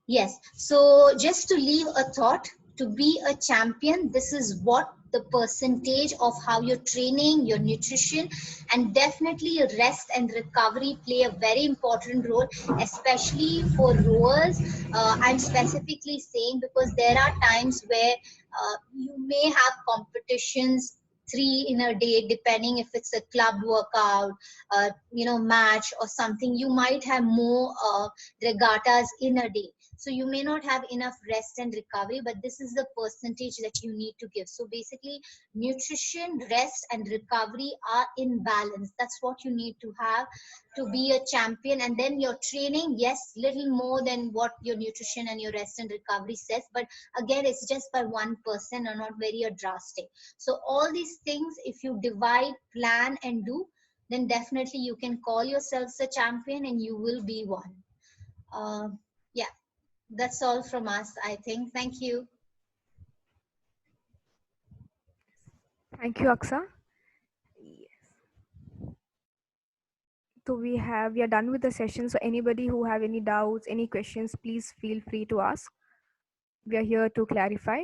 Yes. So just to leave a thought, to be a champion, this is what the percentage of how you're training, your nutrition, and definitely your rest and recovery play a very important role, especially for rowers. I'm specifically saying because there are times where you may have competitions 3 in a day, depending if it's a club workout, match or something. You might have more regattas in a day. So you may not have enough rest and recovery, but this is the percentage that you need to give. So basically, nutrition, rest, and recovery are in balance. That's what you need to have to be a champion. And then your training, yes, little more than what your nutrition and your rest and recovery says. But again, it's just by 1% or not very drastic. So all these things, if you divide, plan, and do, then definitely you can call yourselves a champion and you will be one. Yeah. That's all from us, I think. Thank you. Thank you, Aksa. Yes. So we are done with the session. So anybody who have any doubts, any questions, please feel free to ask. We are here to clarify.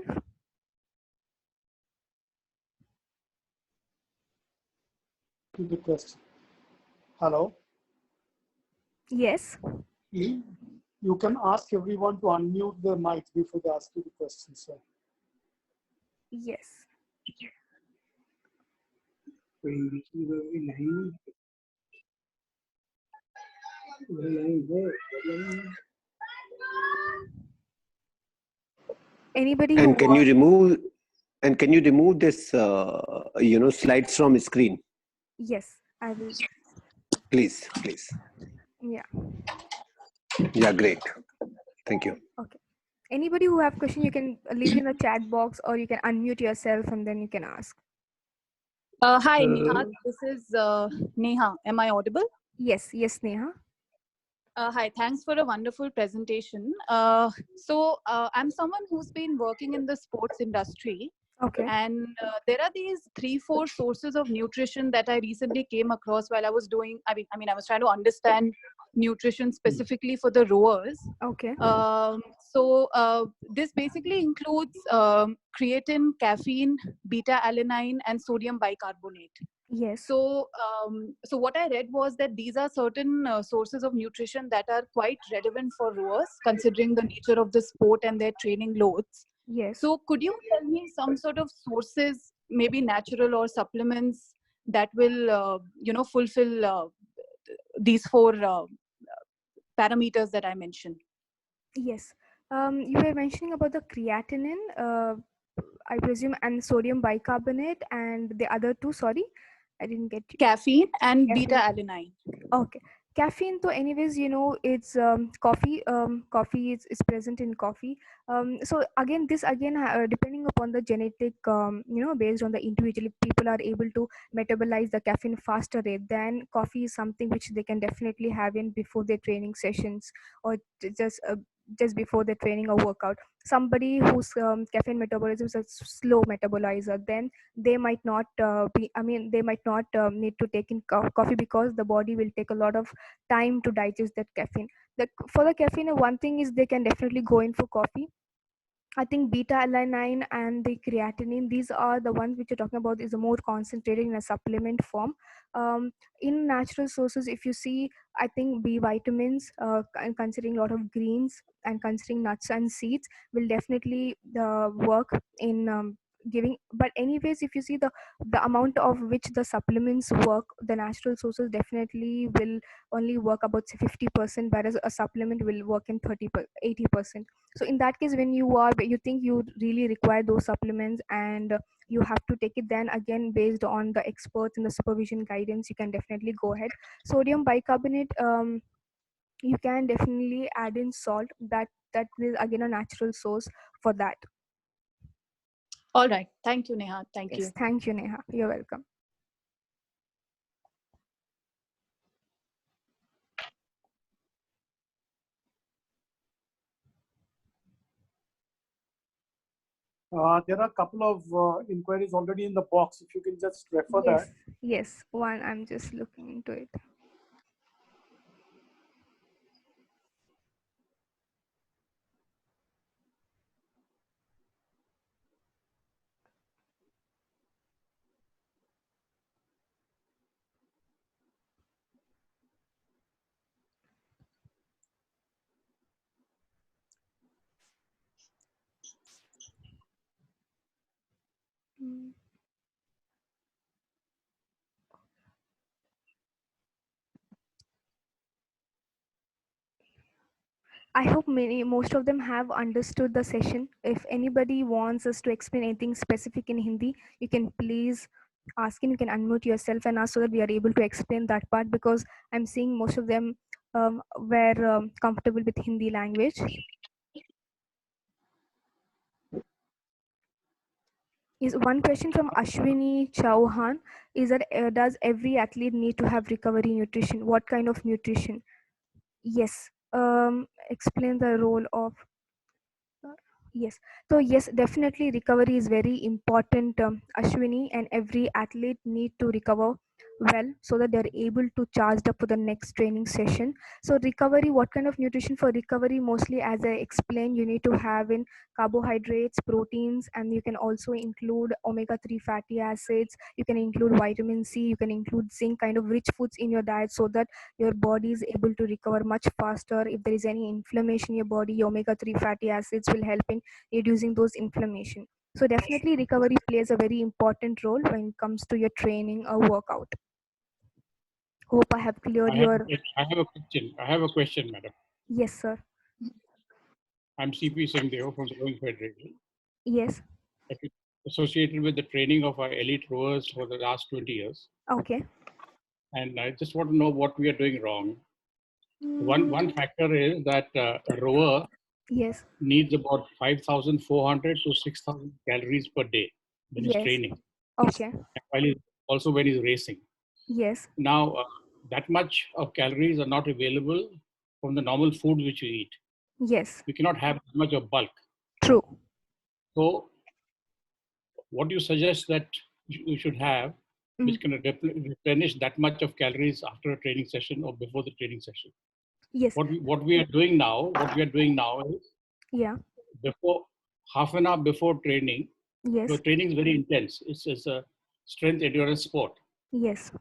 to the question. Hello. Yes. You can ask everyone to unmute their mic before they ask you the question, sir. Yes. Anybody who And can you wants, remove this slides from screen, yes, I will. please? Yeah. Yeah, great. Thank you. Okay. Anybody who have question, you can leave it in the chat box, or you can unmute yourself and then you can ask. Hi, Neha. This is Neha. Am I audible? Yes, Neha. Hi, thanks for a wonderful presentation. I'm someone who's been working in the sports industry, Okay. and there are these 3-4 sources of nutrition that I recently came across while I was doing. I was trying to understand nutrition specifically for the rowers. Okay. This basically includes creatine, caffeine, beta-alanine, and sodium bicarbonate. Yes. So what I read was that these are certain sources of nutrition that are quite relevant for rowers, considering the nature of the sport and their training loads. Yes. So could you tell me some sort of sources, maybe natural or supplements, that will fulfill these 4 parameters that I mentioned? Yes. You were mentioning about the creatinine, I presume, and sodium bicarbonate, and the other two. Sorry, I didn't get you. Caffeine and Caffeine. beta-alanine. Okay. Caffeine, so anyways, it's coffee. Coffee is present in coffee. So again, depending upon the genetic, based on the individual, people are able to metabolize the caffeine faster rate. Then coffee is something which they can definitely have in before their training sessions, or just before the training or workout. Somebody whose caffeine metabolism is a slow metabolizer, then they might not need to take in coffee, because the body will take a lot of time to digest that caffeine. For the caffeine, one thing is they can definitely go in for coffee. I think beta-alanine and the creatinine, these are the ones which you're talking about, is a more concentrated in a supplement form. In natural sources, if you see, I think B vitamins, and considering a lot of greens and considering nuts and seeds, will definitely work in giving. But anyways, if you see the amount of which the supplements work, the natural sources definitely will only work about 50%, whereas a supplement will work in 80%. So in that case, when you think you really require those supplements, and you have to take it, then again, based on the experts and the supervision guidance, you can definitely go ahead. Sodium bicarbonate, you can definitely add in salt. That is again a natural source for that. All right. Thank you, Neha. Thank you. Thank you, Neha. You're welcome. There are a couple of inquiries already in the box. If you can just refer that. Yes, one, I'm just looking into it. I hope most of them have understood the session. If anybody wants us to explain anything specific in Hindi, you can please ask him. You can unmute yourself and ask, so that we are able to explain that part, because I'm seeing most of them were comfortable with Hindi language. Is one question from Ashwini Chauhan is that does every athlete need to have recovery nutrition? What kind of nutrition? Yes. Explain the role of. Yes. So yes, definitely recovery is very important, Ashwini, and every athlete need to recover well, so that they're able to charge up for the next training session. So recovery, what kind of nutrition for recovery? Mostly, as I explained, you need to have in carbohydrates, proteins, and you can also include omega-3 fatty acids. You can include vitamin C, you can include zinc, kind of rich foods in your diet, so that your body is able to recover much faster. If there is any inflammation in your body, omega-3 fatty acids will help in reducing those inflammation. So definitely recovery plays a very important role when it comes to your training or workout. Hope I have cleared your. I have a question. I have a question, madam. Yes, sir. I'm CP Singhdeo from the Rowing Federation, Yes. associated with the training of our elite rowers for the last 20 years. Okay. And I just want to know what we are doing wrong. One factor is that a rower Yes. needs about 5,400 to 6,000 calories per day when he's Yes. training, Okay. also when he's racing. Yes. Now, that much of calories are not available from the normal food which you eat. Yes. We cannot have that much of bulk. True. So, what do you suggest that you should have, which can replenish that much of calories after a training session or before the training session? Yes. What we are doing now is, Yeah. before half an hour before training. Yes. So training is very intense. It's a strength endurance sport. Yes.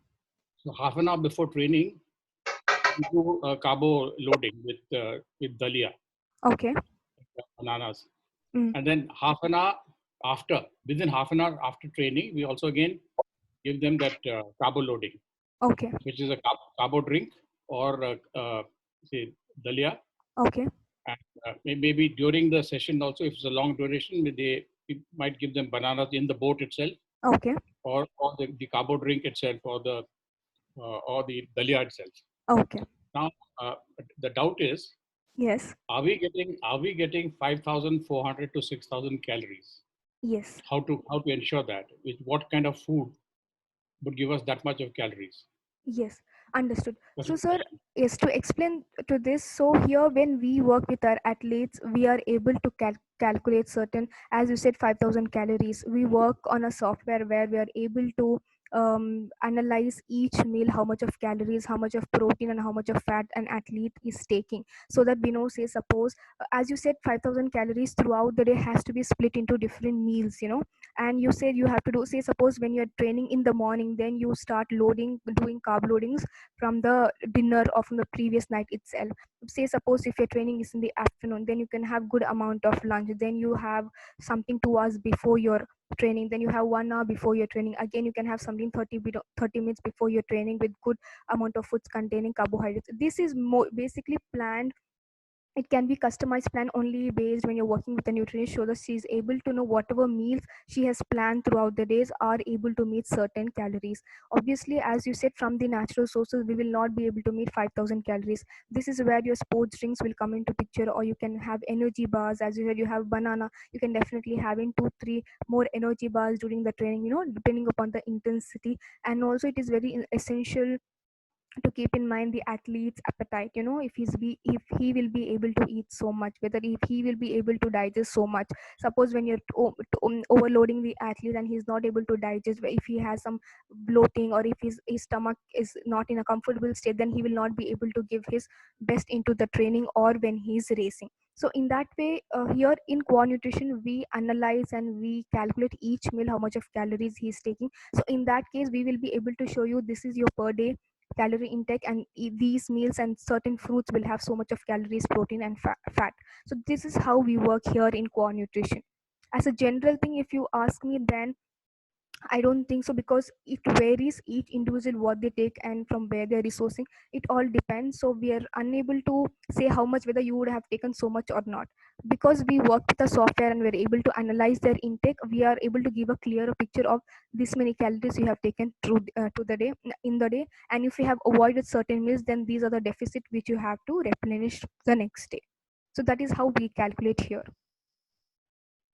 So half an hour before training, we do carbo loading with dalia, Okay. bananas, Mm. and then within half an hour after training, we also again give them that carbo loading, Okay. which is a carbo drink or say dalia. Okay. And maybe during the session also, if it's a long duration, we might give them bananas in the boat itself, Okay. or the carbo drink itself, or the dalia itself. Okay. Now, the doubt is, Yes. are we getting 5,400 to 6,000 calories? Yes. How to ensure that? With what kind of food would give us that much of calories? Yes. Understood. That's So, the sir, question. yes, to explain to this, so here when we work with our athletes, we are able to calculate certain, as you said, 5,000 calories. We work on a software where we are able to analyze each meal, how much of calories, how much of protein, and how much of fat an athlete is taking, so that we know, say, suppose, as you said, 5,000 calories throughout the day has to be split into different meals, and you said you have to do, say, suppose when you're training in the morning, then you start doing carb loadings from the dinner or from the previous night itself. Say suppose if your training is in the afternoon, then you can have good amount of lunch, then you have something 2 hours before your training, then you have 1 hour before your training, again you can have something 30 minutes before your training with good amount of foods containing carbohydrates. This is more basically planned. It can be customized plan only based when you're working with a nutritionist, so that she's able to know whatever meals she has planned throughout the days are able to meet certain calories. Obviously, as you said, from the natural sources we will not be able to meet 5,000 calories. This is where your sports drinks will come into picture, or you can have energy bars. As you said, you have banana, you can definitely have in 2-3 more energy bars during the training, depending upon the intensity. And also it is very essential to keep in mind the athlete's appetite, if he will be able to eat so much, whether if he will be able to digest so much. Suppose when you're overloading the athlete and he's not able to digest, if he has some bloating, or if his stomach is not in a comfortable state, then he will not be able to give his best into the training or when he's racing. So in that way, here in core nutrition, we analyze and we calculate each meal how much of calories he's taking. So in that case, we will be able to show you this is your per day calorie intake, and these meals and certain fruits will have so much of calories, protein, and fat. So this is how we work here in core nutrition. As a general thing, if you ask me, then I don't think so, because it varies each individual what they take and from where they're resourcing. It all depends. So we are unable to say how much, whether you would have taken so much or not. Because we work with a software and we're able to analyze their intake, we are able to give a clearer picture of this many calories you have taken through to the day in the day. And if you have avoided certain meals, then these are the deficit which you have to replenish the next day. So that is how we calculate here.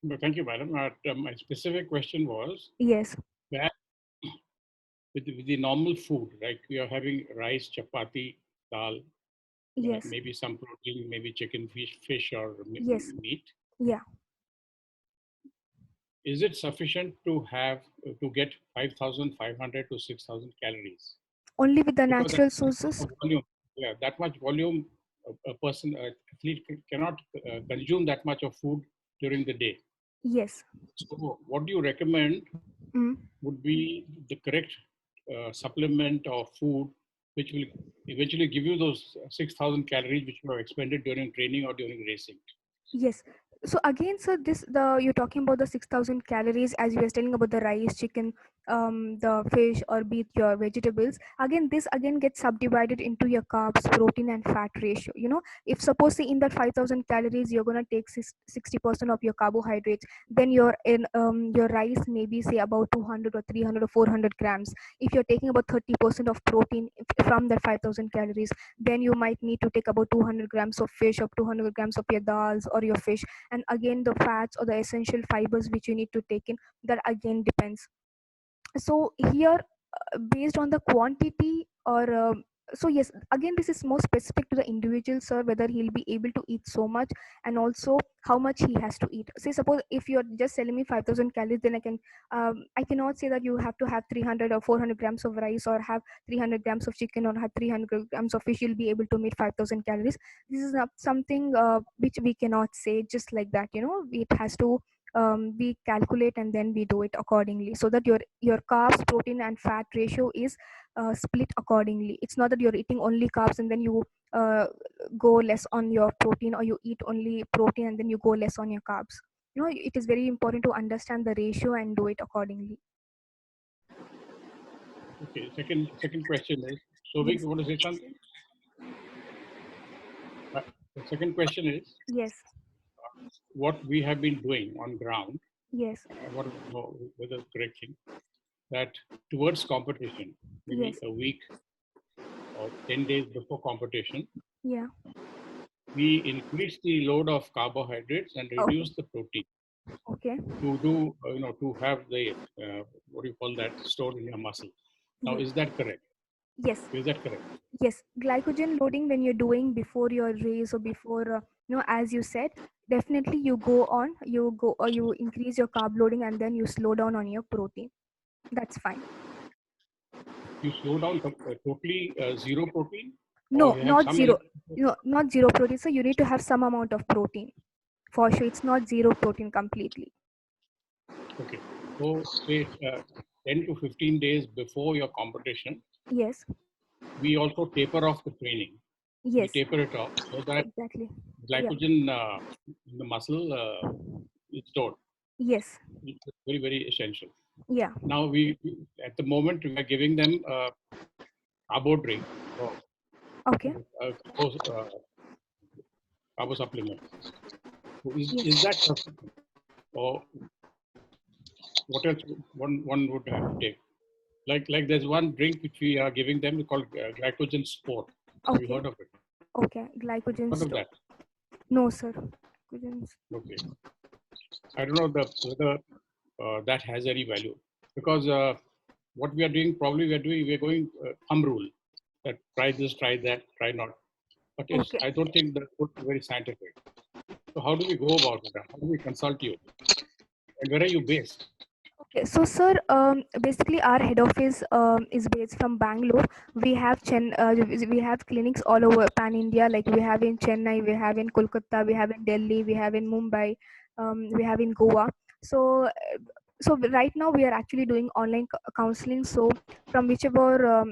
No, thank you, madam. My specific question was Yes. that with the normal food, like we are having rice, chapati, dal, Yes. maybe some protein, maybe chicken, fish or Yes. meat. Yeah. is it sufficient to get 5,500 to 6,000 calories? Only with the Because natural that sources? volume, yeah, that much volume, a person, athlete cannot consume that much of food during the day. Yes. So what do you recommend Mm. would be the correct supplement or food which will eventually give you those 6,000 calories which you have expended during training or during racing? Yes. So again, sir, you're talking about the 6,000 calories as you were telling about the rice, chicken, the fish, or be it your vegetables. Again, this again gets subdivided into your carbs, protein, and fat ratio. You know, if suppose say in that 5,000 calories you're gonna take 60% of your carbohydrates, then your rice maybe say about 200 or 300 or 400 grams. If you're taking about 30% of protein from that 5,000 calories, then you might need to take about 200 grams of fish or 200 grams of your dals or your fish. And again, the fats or the essential fibers which you need to take in, that again depends. So here, based on the quantity or so yes, again this is more specific to the individual, sir, whether he'll be able to eat so much, and also how much he has to eat. Say suppose if you're just selling me 5,000 calories, then I cannot say that you have to have 300 or 400 grams of rice, or have 300 grams of chicken, or have 300 grams of fish, you'll be able to meet 5,000 calories. This is not something which we cannot say just like that. You know, it has to we calculate and then we do it accordingly, so that your carbs, protein, and fat ratio is split accordingly. It's not that you're eating only carbs and then you go less on your protein, or you eat only protein and then you go less on your carbs. You know, it is very important to understand the ratio and do it accordingly. Okay, second question is, Shovik, Yes. you want to say something? The second question is, Yes. what we have been doing on ground, Yes. what whether the correct thing, that towards competition, maybe Yes. a week or 10 days before competition, Yeah. we increase the load of carbohydrates and Oh, reduce the protein okay. to do, to have the, what do you call that, stored in your muscle. Now, Yes. is that correct? Yes. Is that correct? Yes, glycogen loading when you're doing before your race, or before as you said, definitely you increase your carb loading and then you slow down on your protein. That's fine. You slow down totally zero protein, or No, you have not some zero. element? Not zero protein. So you need to have some amount of protein. For sure, it's not zero protein completely. Okay, so say 10 to 15 days before your competition, Yes. we also taper off the training. We Yes. taper it off so that Exactly. Yeah. glycogen in the muscle is stored. Yes. It's very, very essential. Yeah. Now, at the moment, we are giving them carbo drink or Okay. carbo supplement. So is Yes. that sufficient? Or what else one would have to take? Like there's one drink which we are giving them called glycogen sport. Have you Okay. heard of it? Okay. Glycogen Heard of store. that? No, sir. Glycogen. Okay. I don't know whether that has any value, because what we are doing, probably we are going thumb rule, that try this, try that, try not. But Okay. I don't think that would be very scientific. So how do we go about it? How do we consult you? And where are you based? Okay, so sir, basically our head office is based from Bangalore. We have clinics all over pan India. Like we have in Chennai, we have in Kolkata, we have in Delhi, we have in Mumbai, we have in Goa. So right now we are actually doing online counseling. So from whichever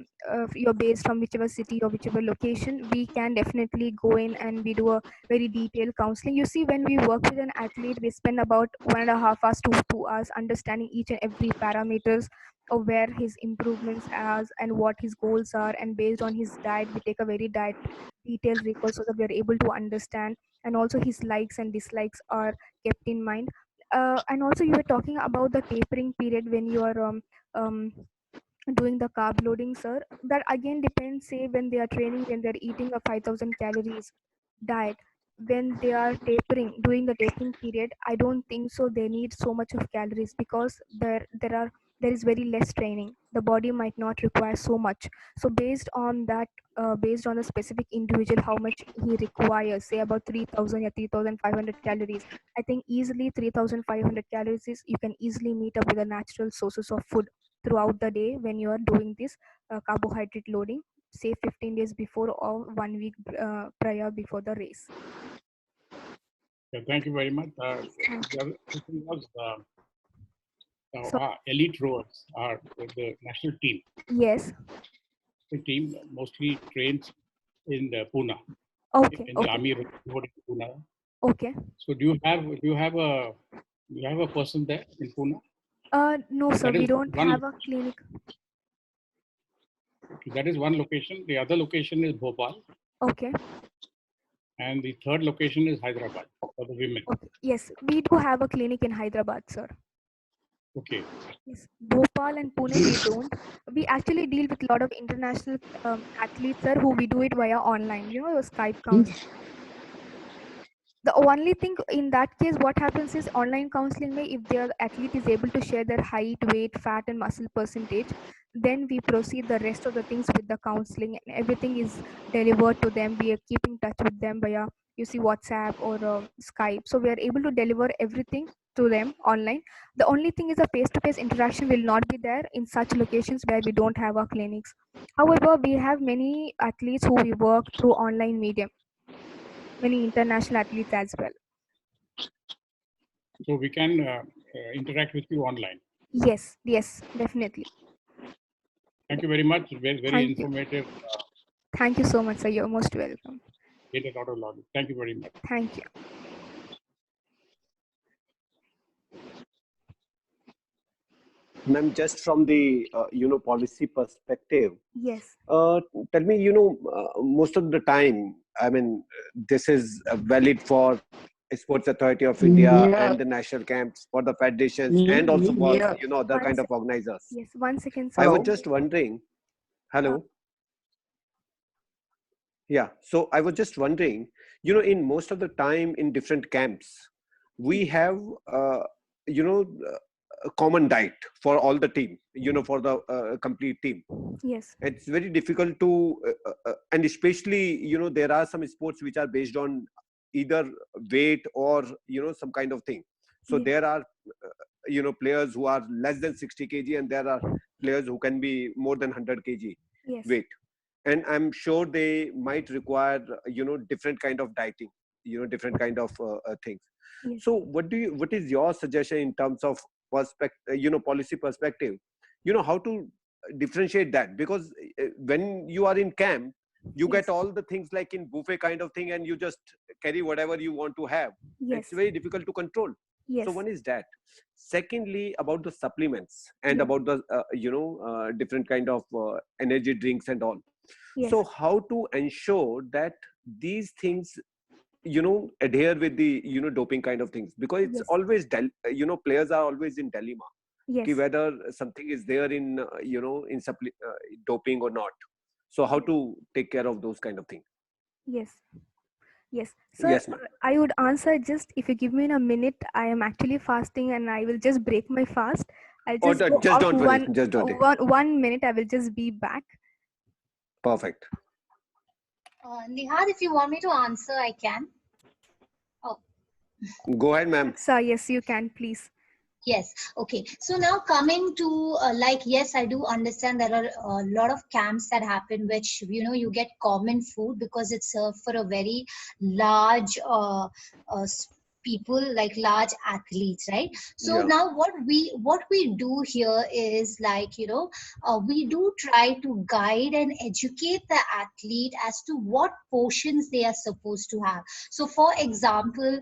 you're based, from whichever city or whichever location, we can definitely go in and we do a very detailed counseling. You see, when we work with an athlete, we spend about 1.5 hours to 2 hours understanding each and every parameters of where his improvements are and what his goals are, and based on his diet we take a very detailed record, so that we are able to understand, and also his likes and dislikes are kept in mind. And also you were talking about the tapering period when you are doing the carb loading, sir. That again depends. Say when they are training, when they're eating a 5,000 calories diet, when they are tapering, during the tapering period, I don't think so they need so much of calories, because there are there is very less training. The body might not require so much. So based on that, based on the specific individual, how much he requires, say about 3000 or 3500 calories, I think easily 3500 calories is, you can easily meet up with the natural sources of food throughout the day when you are doing this carbohydrate loading, say 15 days before or 1 week prior before the race. Yeah, thank you very much. Thank The other question was So- our elite rowers are the national team. Yes. The team mostly trains in Pune, Okay. in the Okay. army road in Pune. Okay. So do you have a person there in Pune? No, sir. That We is don't one. have a clinic. That is one location. The other location is Bhopal, Okay. and the third location is Hyderabad for the women. Okay. Yes, we do have a clinic in Hyderabad, sir. Okay. Yes, Bhopal and Pune we don't. We actually deal with a lot of international athletes, sir, who we do it via online. You know, Skype counseling. The only thing in that case, what happens is online counseling, if their athlete is able to share their height, weight, fat, and muscle percentage, then we proceed the rest of the things with the counseling, and everything is delivered to them. We are keeping touch with them via, you see, WhatsApp or Skype. So we are able to deliver everything to them online. The only thing is a face-to-face interaction will not be there in such locations where we don't have our clinics. However, we have many athletes who we work through online medium, many international athletes as well. So we can interact with you online. Yes, yes, definitely. Thank you very much. Very Thank you. informative. Thank you so much, sir. You're most welcome. Made a lot of knowledge. Thank you very much. Thank you. Ma'am, just from the policy perspective, Yes, tell me, most of the time, I mean, this is valid for Sports Authority of India and the national camps, for the federations, and also for other One kind of sec- organizers. yes. 1 second, sir. I was just wondering. Hello. Yeah. So I was just wondering, in most of the time in different camps, we have, a common diet for all the team, for the complete team. Yes, It's very difficult to, and especially, there are some sports which are based on either weight or, some kind of thing. So yes, there are, players who are less than 60 kg, and there are players who can be more than 100 kg yes, weight. And I'm sure they might require, different kind of dieting, different kind of things. yes, So what is your suggestion in terms of policy perspective, how to differentiate that? Because when you are in camp, you yes, get all the things like in buffet kind of thing, and you just carry whatever you want to have. yes, It's very difficult to control. yes, So one is that. Secondly, about the supplements and Yeah. about the different kind of energy drinks and all. yes, So how to ensure that these things adhere with the doping kind of things? Because it's Yes. always players are always in dilemma yes, ki whether something is there in doping or not. So how to take care of those kind of things? yes, yes. Sir, Yes, ma'am. I would answer just if you give me in a minute. I am actually fasting and I will just break my fast. I'll Or just go just off don't worry, just don't worry. 1 minute. I will just be back. Perfect. Nihad, if you want me to answer, I can. Go ahead, ma'am. Sir, yes, you can, please. Yes. Okay. So now coming to yes, I do understand there are a lot of camps that happen, which you get common food because it's served for a very large people, like large athletes, right? So Yeah. now what we do here is we do try to guide and educate the athlete as to what portions they are supposed to have. So for example,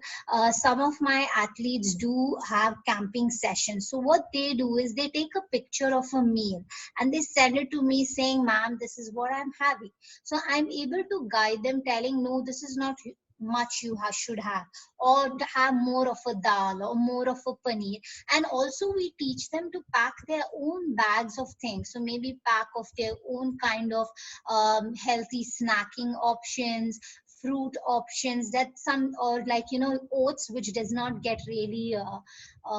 some of my athletes do have camping sessions. So what they do is they take a picture of a meal and they send it to me saying, ma'am, this is what I'm having. So I'm able to guide them, telling, no, this is not much you should have, or to have more of a dal or more of a paneer. And also we teach them to pack their own bags of things. So maybe pack of their own kind of healthy snacking options, fruit options, that some, or like, you know, oats which does not get really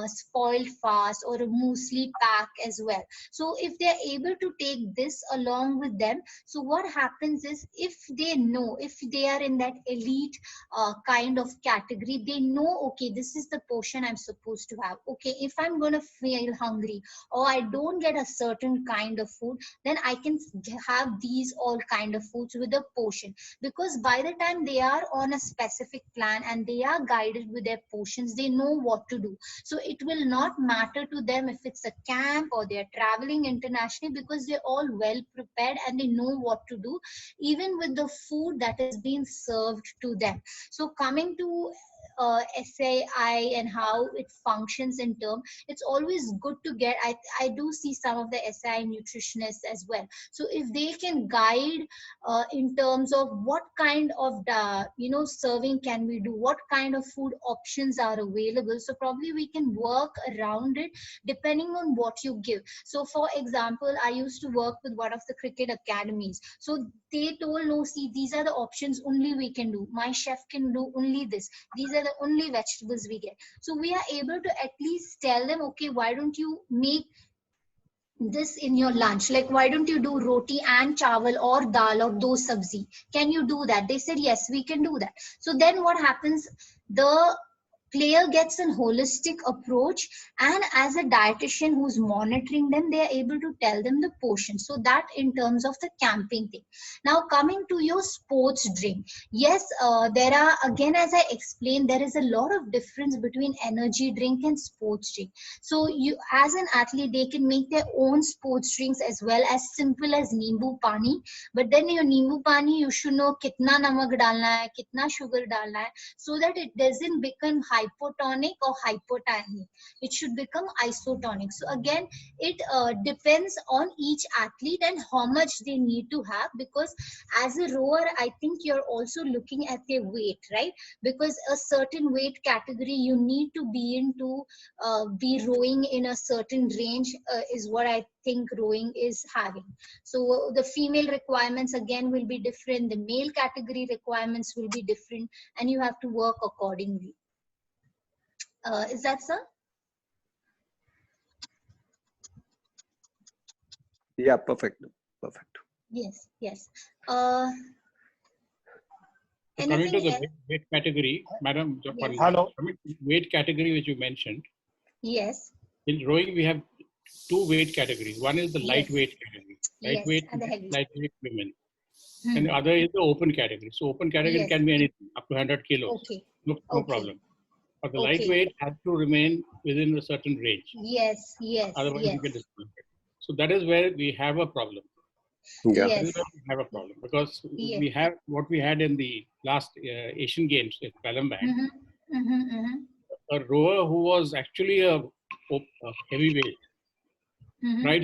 spoiled fast, or a muesli pack as well. So if they're able to take this along with them, so what happens is, if they know, if they are in that elite kind of category, they know, okay, this is the portion I'm supposed to have. Okay, if I'm going to feel hungry, or I don't get a certain kind of food, then I can have these all kind of foods with a portion. Because by the time they are on a specific plan and they are guided with their portions, they know what to do. So it will not matter to them if it's a camp or they're traveling internationally, because they're all well prepared and they know what to do, even with the food that is being served to them. So coming to SAI and how it functions in term, it's always good to get, I do see some of the SAI nutritionists as well. So if they can guide in terms of what kind of serving can we do, what kind of food options are available, so probably we can work around it depending on what you give. So for example, I used to work with one of the cricket academies. So they told, no, see, these are the options only we can do. My chef can do only this. These are the only vegetables we get. So we are able to at least tell them, okay, why don't you make this in your lunch? Like, why don't you do roti and chawal or dal or do sabzi? Can you do that? They said, yes, we can do that. So then what happens? The player gets a holistic approach, and as a dietitian who's monitoring them, they are able to tell them the portion. So that in terms of the camping thing. Now coming to your sports drink, yes, there are, again, as I explained, there is a lot of difference between energy drink and sports drink. So you, as an athlete, they can make their own sports drinks as well, as simple as nimbu pani. But then your nimbu pani, you should know kitna namak dalna hai, kitna sugar dalna hai, so that it doesn't become hypotonic or hypotonic. It should become isotonic. So again, it depends on each athlete and how much they need to have, because as a rower, I think you're also looking at their weight, right? Because a certain weight category you need to be into, be rowing in a certain range, is what I think rowing is having. So the female requirements again will be different, the male category requirements will be different, and you have to work accordingly. Is that so? Yeah, perfect. Perfect. Yes, yes. So coming to Anything the else? weight category, Madam, Yes. Hello. coming to weight category which you mentioned, Yes, in rowing we have two weight categories. One is the Yes. lightweight category, yes, lightweight and the men, heavy. lightweight women, Hmm. and the other is the open category. So open category Yes. can be anything up to 100 kilos, Okay. no Okay. problem. But the Okay. lightweight has to remain within a certain range, Yes, yes, otherwise you yes, get disqualified. So that is where we have a problem. Yeah. That yes, is where we have a problem, because Yes. we have what we had in the last Asian Games in Palembang. Mm-hmm. Mm-hmm. Mm-hmm. A rower who was actually a heavyweight Mm-hmm. tried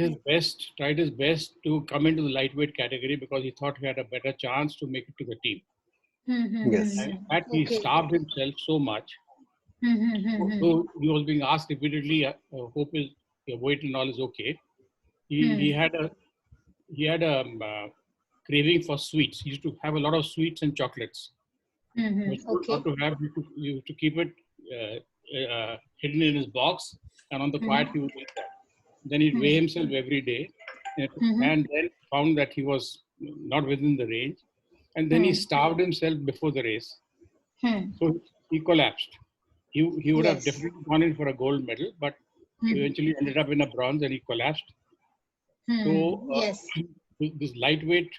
his best to come into the lightweight category because he thought he had a better chance to make it to the team. Mm-hmm. Yes. And in fact, he Okay. starved himself so much. Mm-hmm. So he was being asked repeatedly, "Hope is your weight and all is okay." He had a craving for sweets. He used to have a lot of sweets and chocolates. Mm-hmm. Which not Okay. to have you to keep it hidden in his box, and on the quiet he would eat that. Then he'd weigh himself every day, and then found that he was not within the range, and then he starved himself before the race. So he collapsed. He would have Yes. definitely gone in for a gold medal, but eventually ended up in a bronze, and he collapsed. So Yes. this lightweight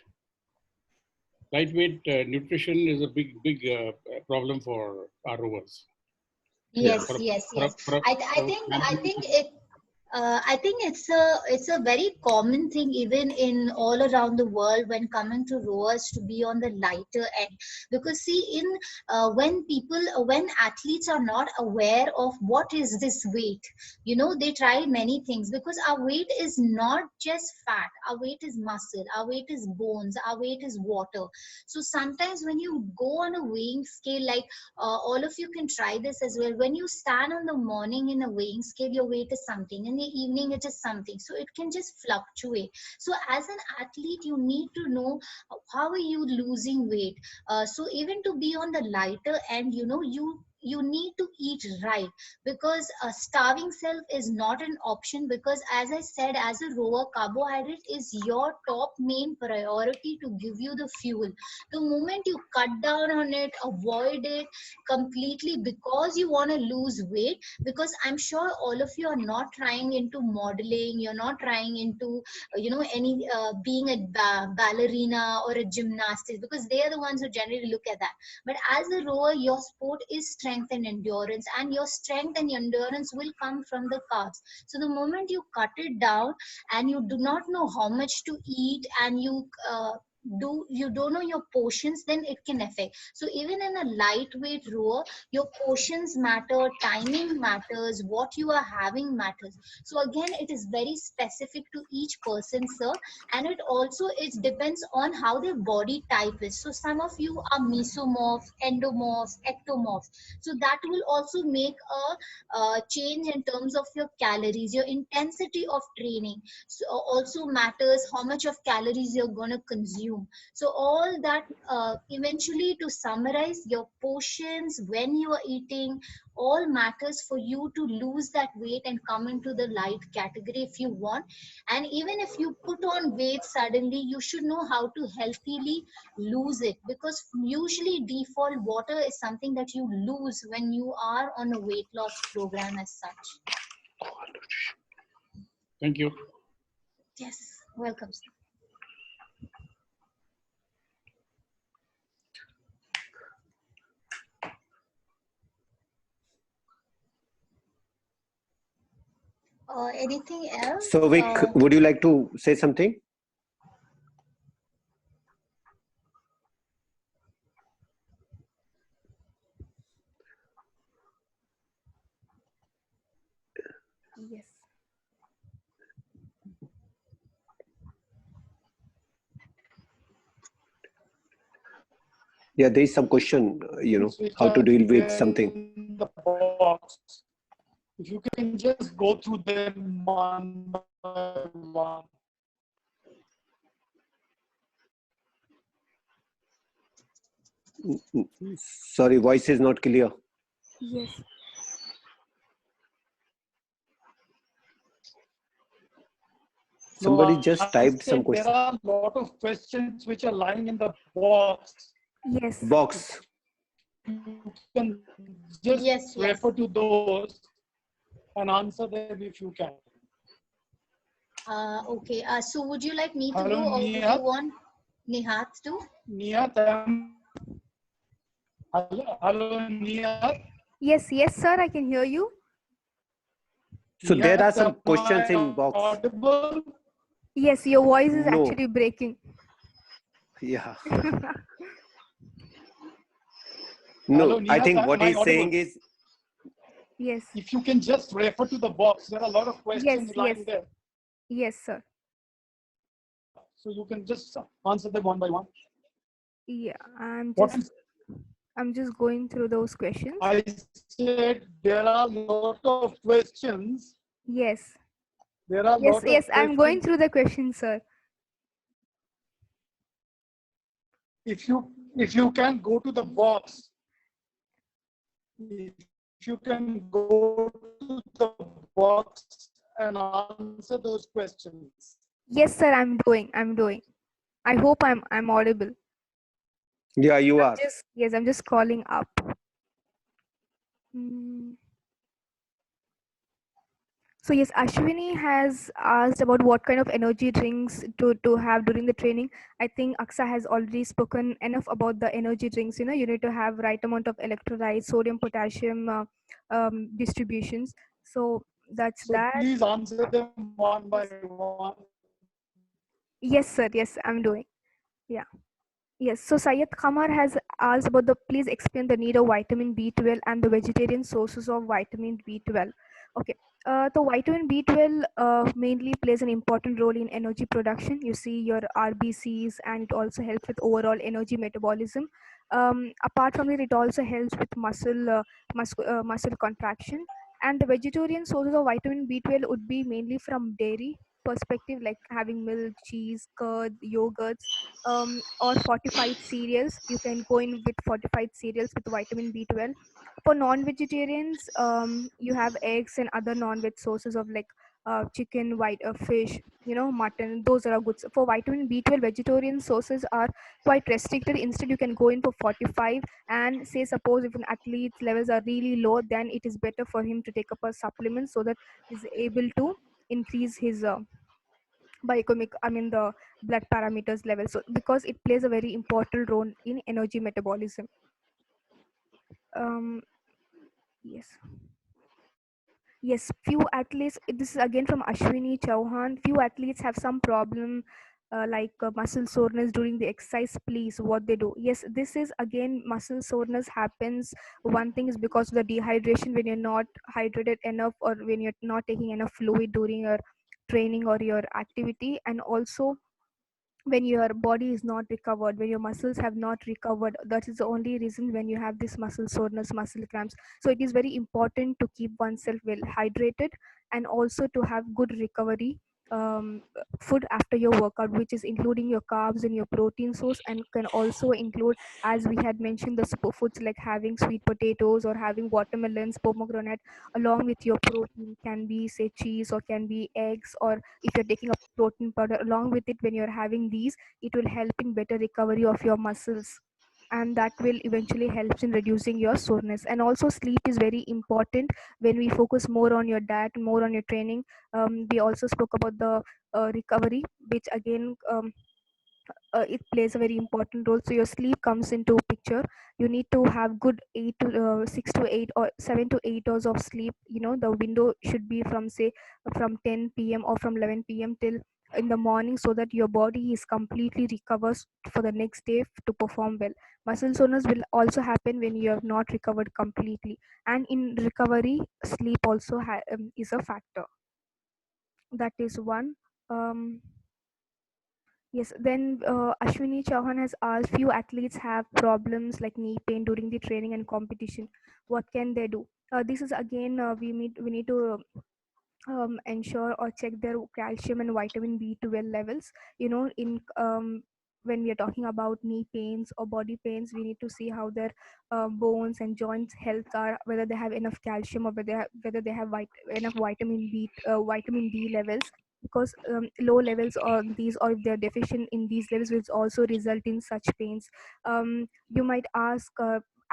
nutrition is a big problem for our rowers. Yes, For a- yes, for a- yes. for a- I think it's a very common thing even in all around the world when coming to rowers to be on the lighter end, because see, in when athletes are not aware of what is this weight, they try many things, because our weight is not just fat, our weight is muscle, our weight is bones, our weight is water. So sometimes when you go on a weighing scale, like all of you can try this as well, when you stand on the morning in a weighing scale, your weight is something, and the evening it is something. So it can just fluctuate. So as an athlete, you need to know how are you losing weight. So even to be on the lighter end, you need to eat right, because starving self is not an option, because as I said, as a rower, carbohydrate is your top main priority to give you the fuel. The moment you cut down on it, avoid it completely because you want to lose weight, because I'm sure all of you are not trying into modeling, you're not trying into any being a ballerina or a gymnast, because they are the ones who generally look at that. But as a rower, your sport is strength and endurance, and your strength and endurance will come from the carbs. So the moment you cut it down and you do not know how much to eat, and you don't know your portions, then it can affect. So even in a lightweight rower, your portions matter, timing matters, what you are having matters. So again, it is very specific to each person, sir, and it depends on how their body type is. So some of you are mesomorphs, endomorphs, ectomorphs, so that will also make a change in terms of your calories. Your intensity of training so also matters, how much of calories you're going to consume. So all that, eventually, to summarize, your portions, when you are eating, all matters for you to lose that weight and come into the light category if you want. And even if you put on weight suddenly, you should know how to healthily lose it, because usually default water is something that you lose when you are on a weight loss program as such. Thank you. Yes, welcome, sir. Anything else? So Vic, would you like to say something? Yes. Yeah, there is some question, how to deal with something. In the box. If you can just go through them one by one. Sorry, voice is not clear. Yes. Somebody No, just I typed some said question. there are a lot of questions which are lying in the box. Yes. Box. You can just Yes. refer to those and answer them if you can. Okay. So would you like me to Hello, go, or would you Nihat? want Nihat to? Nihat, hello, Nihat. Yes, sir, I can hear you. So there are Nihat, some am questions I in box. audible? Yes, your voice is No. actually breaking. Yeah. Hello, No, I Nihat, think what am I he's saying audible? is, Yes. If you can just refer to the box, there are a lot of questions Yes, lying yes. there. Yes, sir. So you can just answer them one by one. Yeah, I'm What just going through those questions. I said, there are a lot of questions. Yes. There are a Yes, lot of yes, I'm going questions. through the questions, sir. If you can go to the box, if you can go to the box and answer those questions. Yes, sir, I'm doing. I hope I'm audible. yeah, you are. I'm just calling up. Mm. So yes, Ashwini has asked about what kind of energy drinks to have during the training. I think Aksa has already spoken enough about the energy drinks. You need to have right amount of electrolytes, sodium, potassium distributions. So that's So that. please answer them one by one. Yes, sir. Yes, I'm doing. Yeah. Yes. So Syed Khamar has asked about please explain the need of vitamin B12 and the vegetarian sources of vitamin B12. Okay. The vitamin B12 mainly plays an important role in energy production. You see your RBCs, and it also helps with overall energy metabolism. Apart from it also helps with muscle contraction, And the vegetarian sources of vitamin B12 would be mainly from dairy perspective, like having milk, cheese, curd, yogurts, or fortified cereals. You can go in with fortified cereals with vitamin B12. For non-vegetarians, you have eggs and other non-veg sources of like chicken, white fish, mutton. Those are good. For vitamin B12, vegetarian sources are quite restricted. Instead, you can go in for 45, and say suppose if an athlete's levels are really low, then it is better for him to take up a supplement so that he's able to increase his biochemic, I mean the blood parameters level. So because it plays a very important role in energy metabolism. um yes. Yes, few athletes, this is again from Ashwini Chauhan. Few athletes have some problem like muscle soreness during the exercise. Please, what they do? Yes, this is again muscle soreness happens. One thing is because of the dehydration when you're not hydrated enough, or when you're not taking enough fluid during your training or your activity, and also when your body is not recovered, when your muscles have not recovered. That is the only reason when you have this muscle soreness, muscle cramps. So it is very important to keep oneself well hydrated, and also to have good recovery food after your workout, which is including your carbs and your protein source, and can also include, as we had mentioned, the superfoods like having sweet potatoes or having watermelons, pomegranate, along with your protein. Can be say cheese, or can be eggs, or if you're taking a protein powder along with it. When you're having these, it will help in better recovery of your muscles, and that will eventually helps in reducing your soreness. And also sleep is very important. When we focus more on your diet, more on your training, we also spoke about the recovery, which again it plays a very important role. So your sleep comes into picture. You need to have good 6 to 8 or 7 to 8 hours of sleep. The window should be from say from 10 p.m. or from 11 p.m. till in the morning, so that your body is completely recovers for the next day to perform well. Muscle soreness will also happen when you have not recovered completely, and in recovery sleep also is a factor. That is one. um, Yes, then Ashwini Chauhan has asked, few athletes have problems like knee pain during the training and competition. What can they do? This is again, we need to ensure or check their calcium and vitamin B12 levels. In when we are talking about knee pains or body pains, we need to see how their bones and joints health are, whether they have enough calcium, or whether they have enough vitamin D levels. Because low levels on these, or if they're deficient in these levels, will also result in such pains. You might ask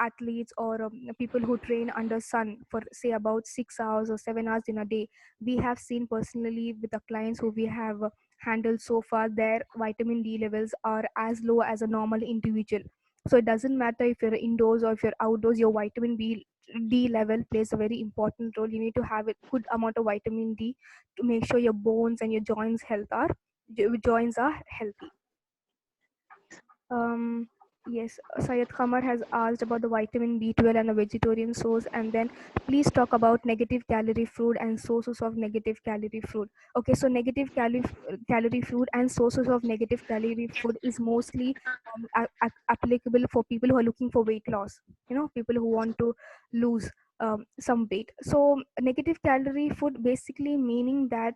athletes or people who train under sun for say about 6 hours or 7 hours in a day. We have seen personally with the clients who we have handled so far, their vitamin D levels are as low as a normal individual. So it doesn't matter if you're indoors or if you're outdoors, your vitamin D level plays a very important role. You need to have a good amount of vitamin D to make sure your bones and your joints are healthy. um yes, Syed Khamar has asked about the vitamin B12 and the vegetarian source, and then please talk about negative calorie food and sources of negative calorie food. Okay, so negative calorie food and sources of negative calorie food is mostly applicable for people who are looking for weight loss. People who want to lose some weight. So negative calorie food basically meaning that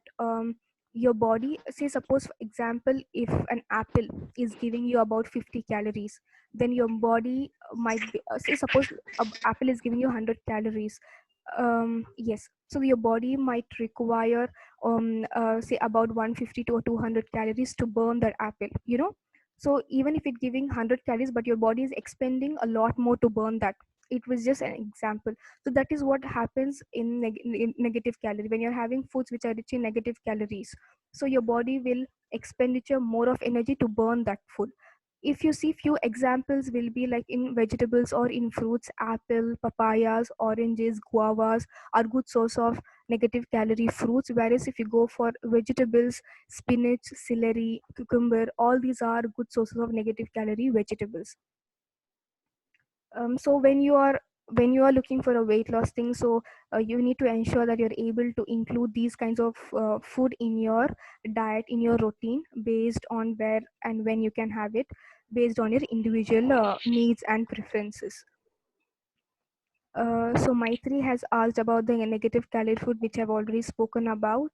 your body, say suppose for example, if an apple is giving you about 50 calories, then your body might be, say suppose apple is giving you 100 calories. Yes, so your body might require say about 150 to 200 calories to burn that apple. So even if it's giving 100 calories, but your body is expending a lot more to burn that. It was just an example. So that is what happens in negative calorie. When you're having foods which are rich in negative calories, so your body will expenditure more of energy to burn that food. If you see, few examples will be like in vegetables or in fruits. Apple, papayas, oranges, guavas are good source of negative calorie fruits, whereas if you go for vegetables, spinach, celery, cucumber, all these are good sources of negative calorie vegetables. So when you are looking for a weight loss thing, so you need to ensure that you're able to include these kinds of food in your diet, in your routine, based on where and when you can have it, based on your individual needs and preferences. So Maitri has asked about the negative calorie food, which I've already spoken about.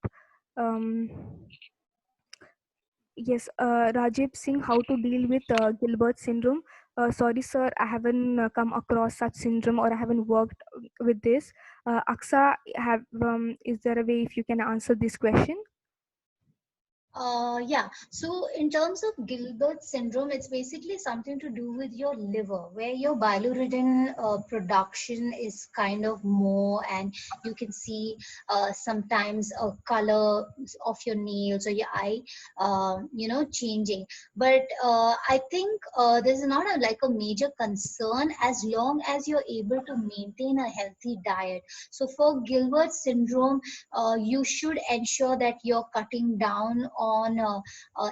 Um, yes, Rajib Singh, how to deal with Gilbert syndrome? Sorry, sir, I haven't come across such syndrome, or I haven't worked with this. Aksa, is there a way if you can answer this question? Yeah, so in terms of Gilbert syndrome, it's basically something to do with your liver, where your bilirubin production is kind of more, and you can see sometimes a color of your nails or your eye, changing. But I think there's not like a major concern as long as you're able to maintain a healthy diet. So for Gilbert syndrome, you should ensure that you're cutting down on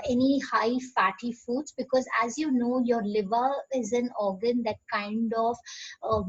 any high fatty foods, because as you know, your liver is an organ that kind of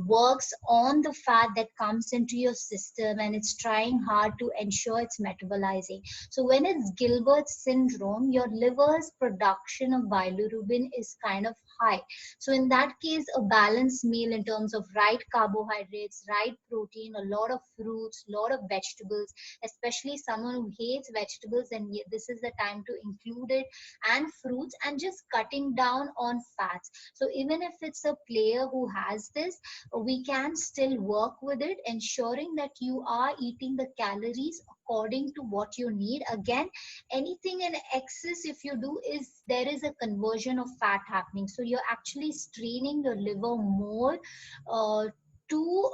works on the fat that comes into your system, and it's trying hard to ensure it's metabolizing. So when it's Gilbert syndrome, your liver's production of bilirubin is kind of high. So in that case, a balanced meal in terms of right carbohydrates, right protein, a lot of fruits, a lot of vegetables, especially someone who hates vegetables, and this is the time to include it, and fruits, and just cutting down on fats. So even if it's a player who has this, we can still work with it, ensuring that you are eating the calories according to what you need. Again, anything in excess, if you do, is there is a conversion of fat happening, so you're actually straining your liver more uh, to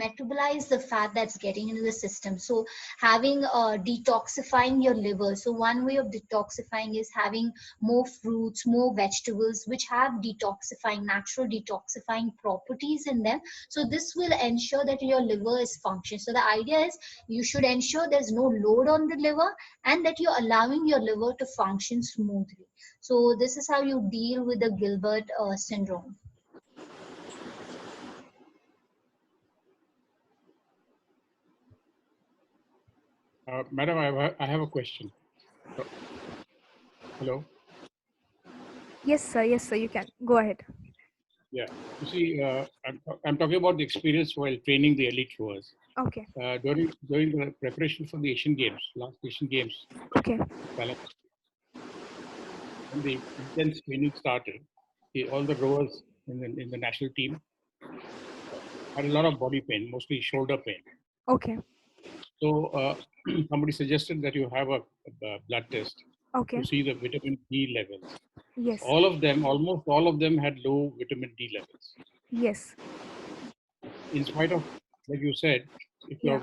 metabolize the fat that's getting into the system. So having detoxifying your liver, so one way of detoxifying is having more fruits, more vegetables which have detoxifying, natural detoxifying properties in them. So this will ensure that your liver is functioning. So the idea is you should ensure there's no load on the liver, and that you're allowing your liver to function smoothly. So this is how you deal with the Gilbert syndrome. Madam, I have a question. Hello. Yes, sir. Yes, sir. You can go ahead. Yeah. You see, I'm talking about the experience while training the elite rowers. Okay. During the preparation for the Asian Games, last Asian Games, Okay. when the intense training started, all the rowers in the national team had a lot of body pain, mostly shoulder pain. Okay. So somebody suggested that you have a blood test Okay. to see the vitamin D levels. Yes. Almost all of them had low vitamin D levels. Yes. In spite of, like you said, if Yeah.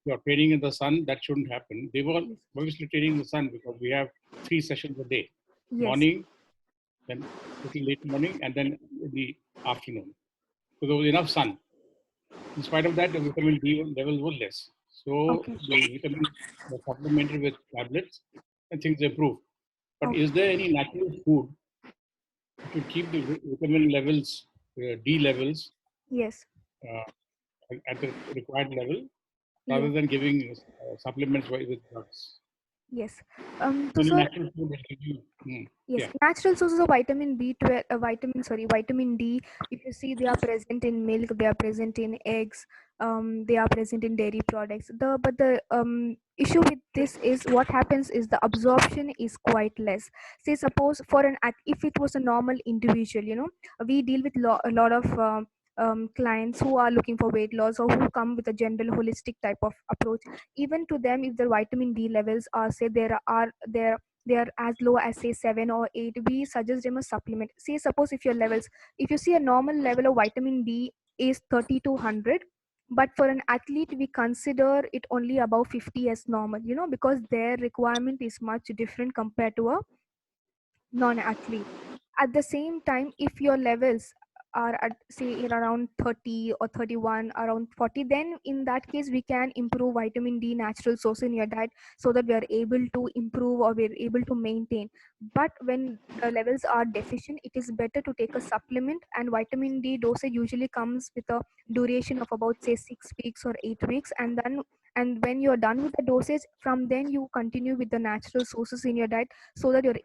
you're training in the sun, that shouldn't happen. They were Yes. obviously training in the sun because we have 3 sessions a day: Yes. morning, then little late morning, and then in the afternoon. So there was enough sun. In spite of that, the vitamin D levels were less. So Okay. the vitamins were supplemented with tablets, and things improved. But Okay. is there any natural food to keep the vitamin levels, D levels, Yes. uh, at the required level, rather Yes. than giving supplements with drugs? Yes. So Any sir, natural food that gives you? yes, Yeah. natural sources of vitamin B12, vitamin D. If you see, they are present in milk, they are present in eggs, they are present in dairy products. The issue with this is what happens is the absorption is quite less. Say suppose for if it was a normal individual, we deal with a lot of clients who are looking for weight loss, or who come with a general holistic type of approach. Even to them, if the vitamin D levels are, say, they are as low as, say, 7 or 8, we suggest them a supplement. Say suppose if you see a normal level of vitamin D is 30 to 100, but for an athlete we consider it only above 50 as normal, because their requirement is much different compared to a non-athlete. At the same time, if your levels are at, say, in around 30 or 31, around 40, then in that case we can improve vitamin D natural source in your diet, so that we are able to improve, or we're able to maintain. But when the levels are deficient, it is better to take a supplement, and vitamin D dosage usually comes with a duration of about, say, 6 weeks or 8 weeks, and then and when you're done with the dosage, from then you continue with the natural sources in your diet, so that you're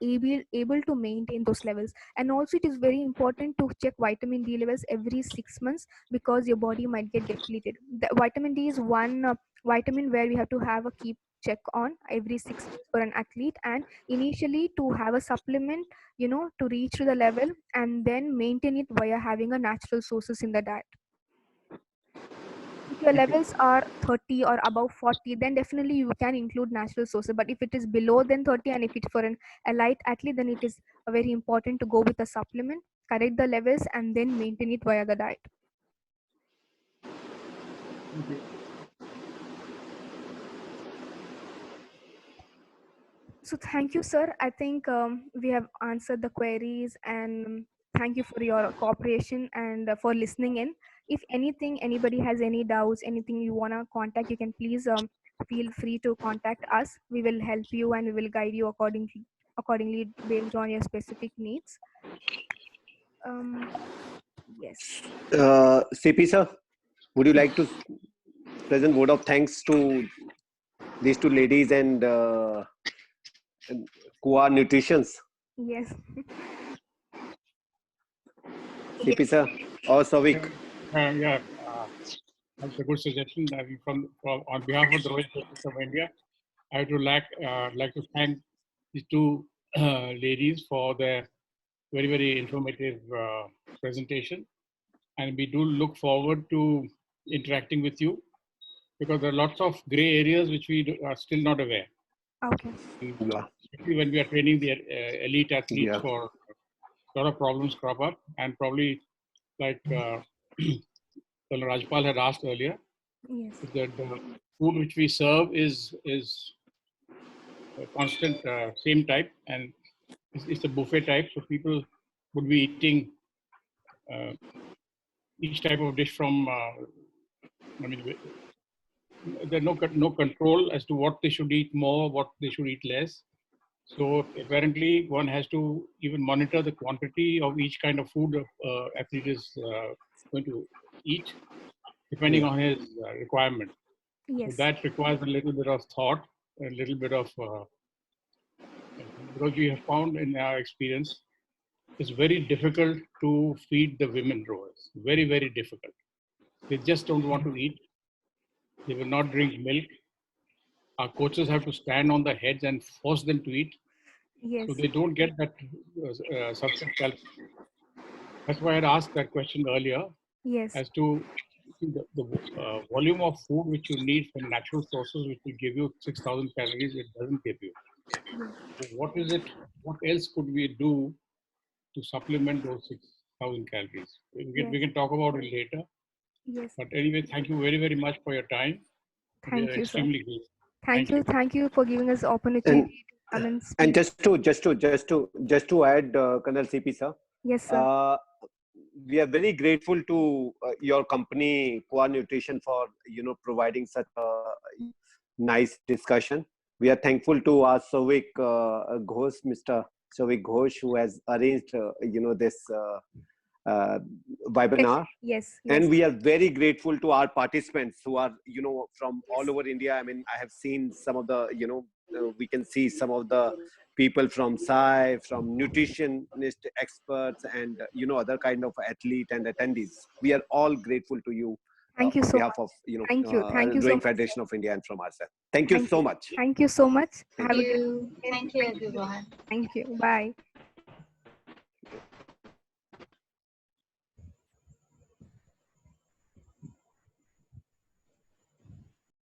able to maintain those levels. And also it is very important to check vitamin D levels every 6 months, because your body might get depleted. The vitamin D is one vitamin where we have to have a keep check on every 6 months for an athlete, and initially to have a supplement, to reach to the level, and then maintain it via having a natural sources in the diet. If your levels are 30 or above 40, then definitely you can include natural sources. But if it is below than 30, and if it's for an elite athlete, then it is very important to go with a supplement, correct the levels, and then maintain it via the diet. So thank you, sir. I think we have answered the queries, and thank you for your cooperation and for listening in. If anybody has any doubts, anything you want to contact, you can please feel free to contact us. We will help you and we will guide you accordingly based on your specific needs. Yes. CP sir, would you like to present word of thanks to these two ladies and Kua Nutritions? Yes. CP sir or Savik? That's a good suggestion. From on behalf of the Royal Society of India, I would like to thank these two ladies for their very, very informative presentation, and we do look forward to interacting with you, because there are lots of gray areas which we are still not aware. Okay. Especially when we are training the elite athletes, for a lot of problems crop up, and probably like Rajpal had asked earlier, Yes. that the food which we serve is a constant same type, and it's a buffet type, so people would be eating each type of dish from there's no control as to what they should eat more, what they should eat less. So apparently one has to even monitor the quantity of each kind of food athlete is going to eat, depending on his requirement. Yes. So that requires a little bit of thought, a little bit of, because we have found in our experience, it's very difficult to feed the women rowers. Very, very difficult. They just don't want to eat. They will not drink milk. Our coaches have to stand on the heads and force them to eat. Yes. So they don't get that sufficient calcium. That's why I had asked that question earlier. Yes. As to the volume of food which you need from natural sources, which will give you 6,000 calories, it doesn't give you. So what is it? What else could we do to supplement those 6,000 calories? We can talk about it later. Yes. But anyway, thank you very, very much for your time. Thank We are you, sir. extremely good. Thank you for giving us the opportunity. And just to add, Colonel CP sir. Yes, sir. We are very grateful to your company, Kua Nutrition, for providing such a nice discussion. We are thankful to our Savik Ghosh, Mr. Savik Ghosh, who has arranged this webinar. Yes. And we are very grateful to our participants who are from all over India. I mean, I have seen some of the we can see some of the people from SAI, from nutritionist experts, and other kind of athlete and attendees. We are all grateful to you. Thank you on so behalf much. of Thank you so Rowing much. Federation of India and from ourselves. Thank you so much. Thank you so much. Thank you. Thank you, everyone. Thank you. Bye.